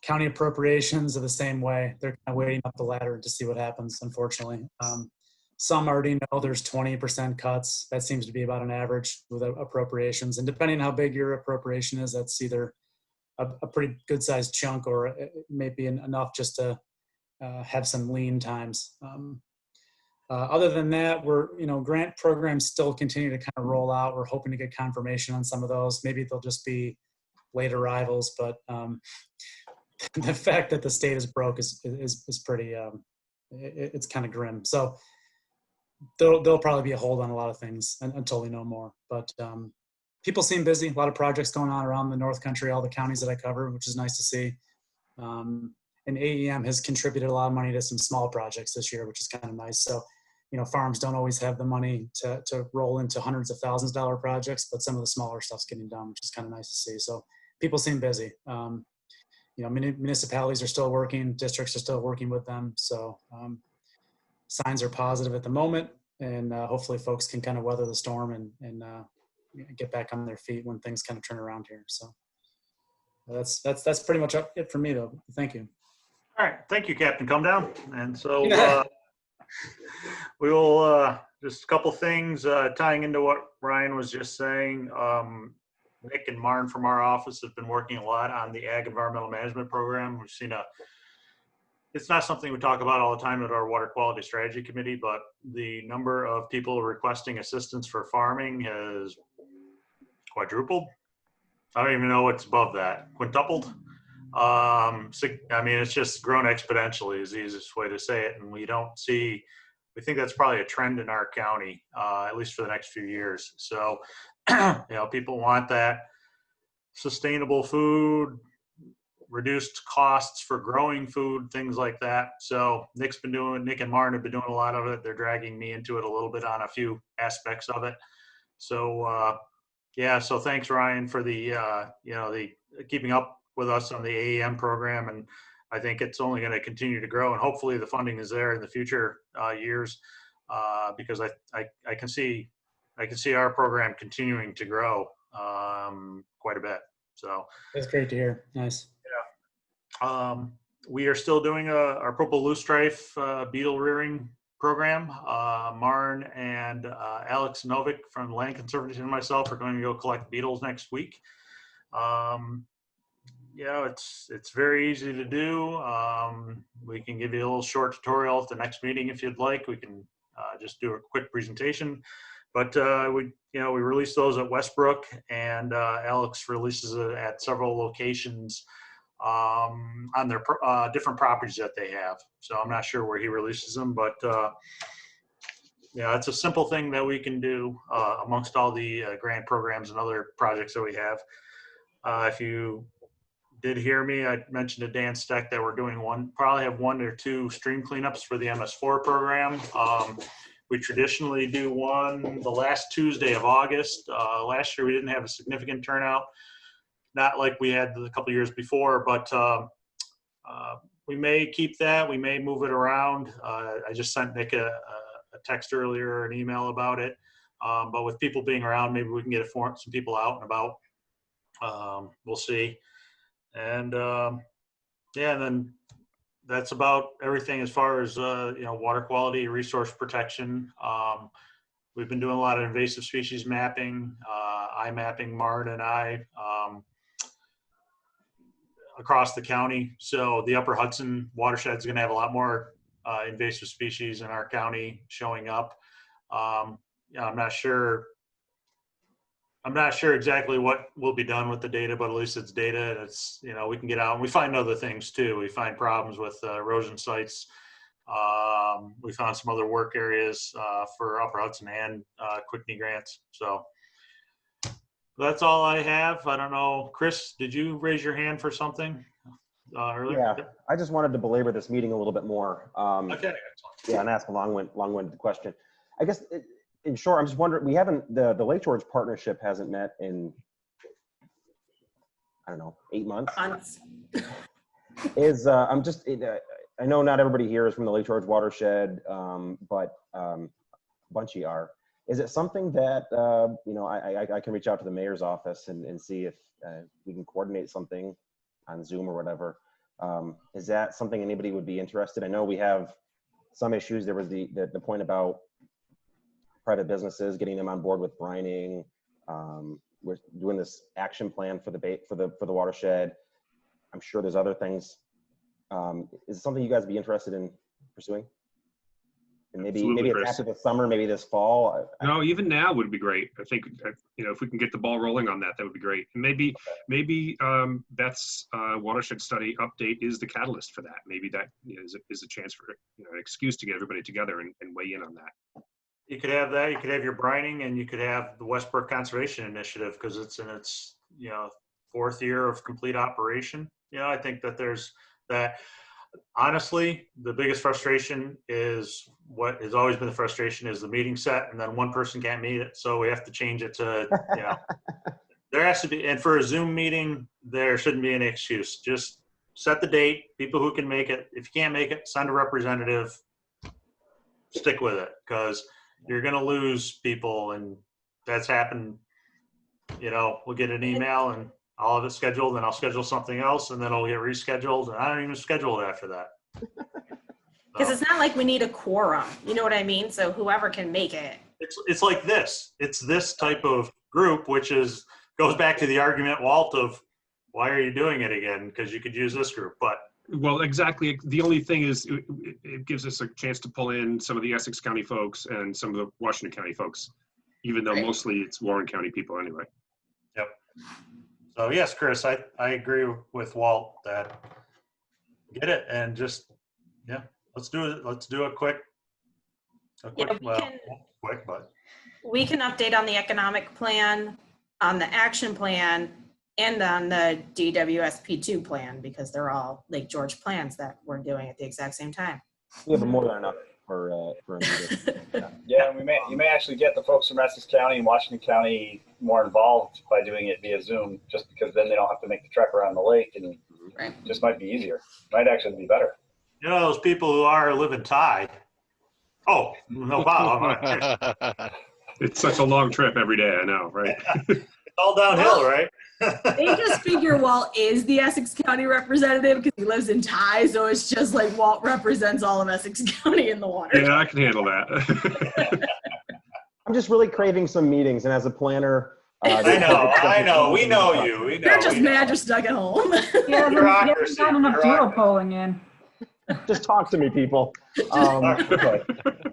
County appropriations are the same way. They're kind of waiting up the ladder to see what happens, unfortunately. Some already know there's 20% cuts. That seems to be about an average with appropriations. And depending on how big your appropriation is, that's either a pretty good sized chunk, or it may be enough just to have some lean times. Other than that, grant programs still continue to kind of roll out. We're hoping to get confirmation on some of those. Maybe they'll just be late arrivals, but the fact that the state is broke is pretty, it's kind of grim. So there'll probably be a hold on a lot of things until we know more. But people seem busy. A lot of projects going on around the North Country, all the counties that I cover, which is nice to see. And AEM has contributed a lot of money to some small projects this year, which is kind of nice. So, farms don't always have the money to roll into hundreds of thousands of dollar projects, but some of the smaller stuff's getting done, which is kind of nice to see. So people seem busy. municipalities are still working, districts are still working with them. So signs are positive at the moment, and hopefully folks can kind of weather the storm and get back on their feet when things kind of turn around here. So that's pretty much it for me, though. Thank you. All right, thank you, Captain Come Down. And so Yeah. we will just a couple things tying into what Ryan was just saying. Nick and Marn from our office have been working a lot on the Ag Environmental Management Program. We've seen it's not something we talk about all the time at our Water Quality Strategy Committee, but the number of people requesting assistance for farming has quadrupled. I don't even know what's above that. Quintupled. I mean, it's just grown exponentially is the easiest way to say it. And we think that's probably a trend in our county, at least for the next few years. So, people want that sustainable food, reduced costs for growing food, things like that. So Nick and Martin have been doing a lot of it. They're dragging me into it a little bit on a few aspects of it. So, so thanks, Ryan, for the keeping up with us on the AEM program. And I think it's only going to continue to grow, and hopefully the funding is there in the future years, because I can see our program continuing to grow quite a bit. So that's great to hear. Nice. Yeah. We are still doing our purple loosestrife beetle rearing program. Marn and Alex Novick from Land Conservancy and myself are going to go collect beetles next week. It's very easy to do. We can give you a little short tutorial at the next meeting if you'd like. We can just do a quick presentation. But we release those at Westbrook, and Alex releases it at several locations on their different properties that they have. So I'm not sure where he releases them, but it's a simple thing that we can do amongst all the grant programs and other projects that we have. If you did hear me, I mentioned to Dan Steck that we're doing probably have 1 or 2 stream cleanups for the MS4 program. We traditionally do one the last Tuesday of August. Last year we didn't have a significant turnout, not like we had a couple years before, but we may keep that. We may move it around. I just sent Nick a text earlier, an email about it. But with people being around, maybe we can get some people out and about. We'll see. And and then that's about everything as far as water quality, resource protection. We've been doing a lot of invasive species mapping, mapping, Marn and I, across the county. So the Upper Hudson watershed is going to have a lot more invasive species in our county showing up. I'm not sure exactly what will be done with the data, but at least it's data, and it's, we can get out and we find other things too. We find problems with erosion sites. We found some other work areas for Upper Hudson and Quickney grants. So that's all I have. I don't know, Chris, did you raise your hand for something earlier? Yeah, I just wanted to belabor this meeting a little bit more. Okay. Yeah, and ask a long-winded question. I guess in short, I'm just wondering, the Lake George partnership hasn't met in, I don't know, 8 months. I know not everybody here is from the Lake George watershed, but Bunchy are. Is it something that, I can reach out to the mayor's office and see if we can coordinate something on Zoom or whatever. Is that something anybody would be interested? I know we have some issues. There was the point about private businesses, getting them on board with brining. We're doing this action plan for the watershed. I'm sure there's other things. Is it something you guys would be interested in pursuing? And maybe it's after the summer, maybe this fall. No, even now would be great. I think if we can get the ball rolling on that, that would be great. And maybe Beth's watershed study update is the catalyst for that. Maybe that is a chance for an excuse to get everybody together and weigh in on that. You could have that. You could have your brining, and you could have the Westbrook Conservation Initiative because it's in its 4th year of complete operation. I think that there's that. Honestly, the biggest frustration is what has always been the frustration is the meeting set, and then one person can't meet it, so we have to change it to there has to be. And for a Zoom meeting, there shouldn't be any excuse. Just set the date, people who can make it. If you can't make it, send a representative. Stick with it, because you're going to lose people, and that's happened. You know, we'll get an email and I'll have it scheduled, and I'll schedule something else, and then it'll get rescheduled, and I don't even schedule it after that. Because it's not like we need a quorum, you know what I mean? So whoever can make it. It's like this. It's this type of group, which goes back to the argument, Walt, of why are you doing it again? Because you could use this group, but. Well, exactly. The only thing is it gives us a chance to pull in some of the Essex County folks and some of the Washington County folks, even though mostly it's Warren County people anyway. Yep. So yes, Chris, I agree with Walt that get it and just, yeah, let's do it. Let's do a quick, but. We can update on the economic plan, on the action plan, and on the DWSP2 plan, because they're all Lake George plans that we're doing at the exact same time. We have more than enough for a meeting. Yeah, and you may actually get the folks from Essex County and Washington County more involved by doing it via Zoom, just because then they don't have to make the trek around the lake, and it just might be easier. Might actually be better. You know, those people who live in Thai. Oh, no problem. It's such a long trip every day, I know, right? It's all downhill, right? They just figure Walt is the Essex County representative because he lives in Thai, so it's just like Walt represents all of Essex County in the water. Yeah, I can handle that. I'm just really craving some meetings, and as a planner, I know. We know you. You're just mad you're stuck at home. Yeah, you haven't got enough doodle polling in. Just talk to me, people. Okay.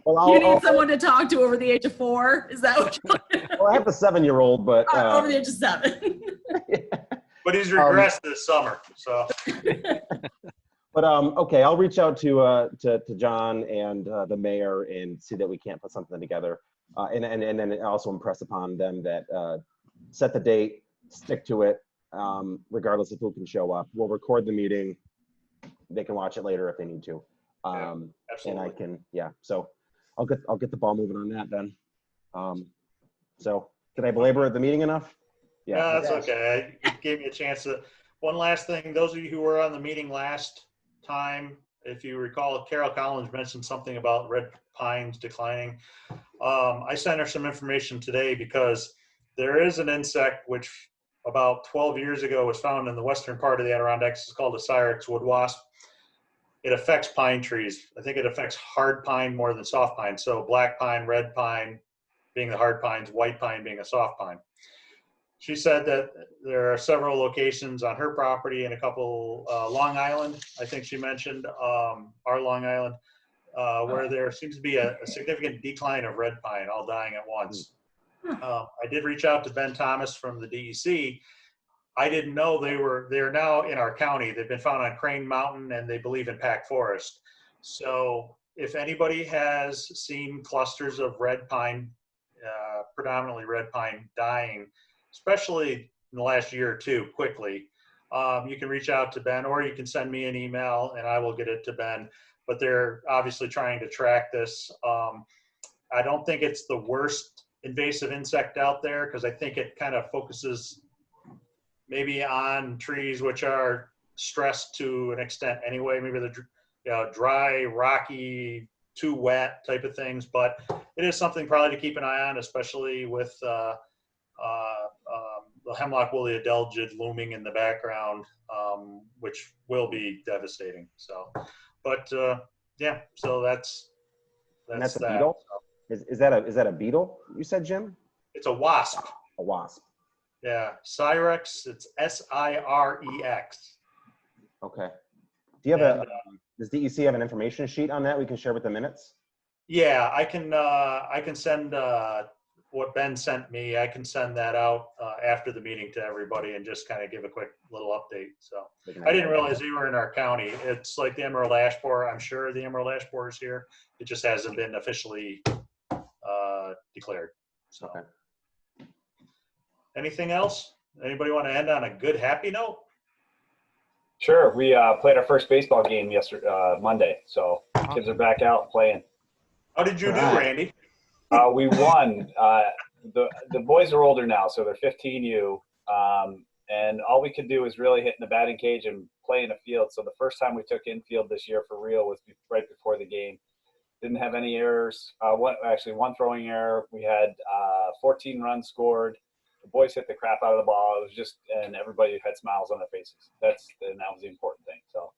Well, you need someone to talk to over the age of 4? Is that what you're Well, I have a 7-year-old, but over the age of 7. But he's regressed this summer, so. But okay, I'll reach out to John and the mayor and see that we can't put something together, and then also impress upon them that set the date, stick to it, regardless of who can show up. We'll record the meeting. They can watch it later if they need to. And I can, so I'll get the ball moving on that then. So did I belabor the meeting enough? Yeah, that's okay. It gave me a chance to, one last thing, those of you who were on the meeting last time, if you recall, Carol Collins mentioned something about red pines declining. I sent her some information today because there is an insect which about 12 years ago was found in the western part of the Adirondacks. It's called a Syrinx wood wasp. It affects pine trees. I think it affects hard pine more than soft pine. So black pine, red pine being the hard pines, white pine being a soft pine. She said that there are several locations on her property and a couple, Long Island, I think she mentioned, our Long Island, where there seems to be a significant decline of red pine all dying at once. I did reach out to Ben Thomas from the DEC. I didn't know they're now in our county. They've been found on Crane Mountain, and they believe in Pack Forest. So if anybody has seen clusters of red pine, predominantly red pine dying, especially in the last year or two, quickly, you can reach out to Ben, or you can send me an email and I will get it to Ben. But they're obviously trying to track this. I don't think it's the worst invasive insect out there, because I think it kind of focuses maybe on trees which are stressed to an extent anyway, maybe the dry, rocky, too wet type of things. But it is something probably to keep an eye on, especially with the hemlock woolly adelgid looming in the background, which will be devastating. So, but yeah, so that's a that. beetle? Is that a beetle, you said, Jim? It's a wasp. A wasp. Yeah, Syrinx. It's SIREX. Okay. Do you have does DEC have an information sheet on that we can share with the minutes? Yeah, I can send what Ben sent me. I can send that out after the meeting to everybody and just kind of give a quick little update. So I didn't realize they were in our county. It's like the emerald ash borer. I'm sure the emerald ash borer is here. It just hasn't been officially declared. So. Okay. Anything else? Anybody want to end on a good, happy note? Sure. We played our first baseball game yesterday, Monday. So kids are back out playing. How did you do, Randy? We won. The boys are older now, so they're 15U, And all we could do was really hit in the batting cage and play in a field. So the first time we took infield this year for real was right before the game. Didn't have any errors. One throwing error. We had 14 runs scored. The boys hit the crap out of the ball. It was just, and everybody had smiles on their faces. That was the important thing. So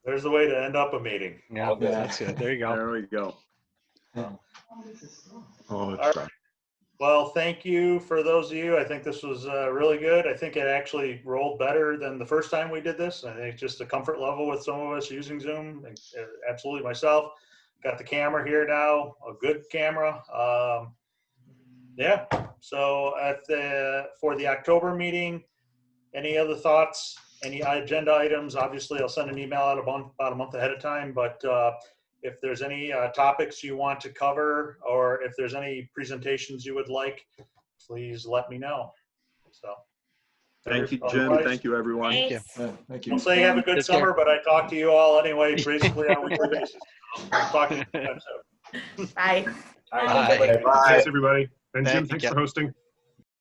There's the way to end up a meeting. Yeah, that's it. There you go. There we go. Oh, All right. Well, thank you for those of you. I think this was really good. I think it actually rolled better than the first time we did this. I think just the comfort level with some of us using Zoom, absolutely myself. Got the camera here now, a good camera. Yeah, so for the October meeting, any other thoughts, any agenda items? Obviously, I'll send an email out about a month ahead of time, but if there's any topics you want to cover, or if there's any presentations you would like, please let me know. So, Thank you, Jim. Thank you, everyone. Thank you. I'll say have a good summer, but I talk to you all anyway, basically on a weekly basis. I'll talk to you soon. Bye. all right, Bye. Thanks, everybody. And Jim, Thank you, thanks Ken. for hosting.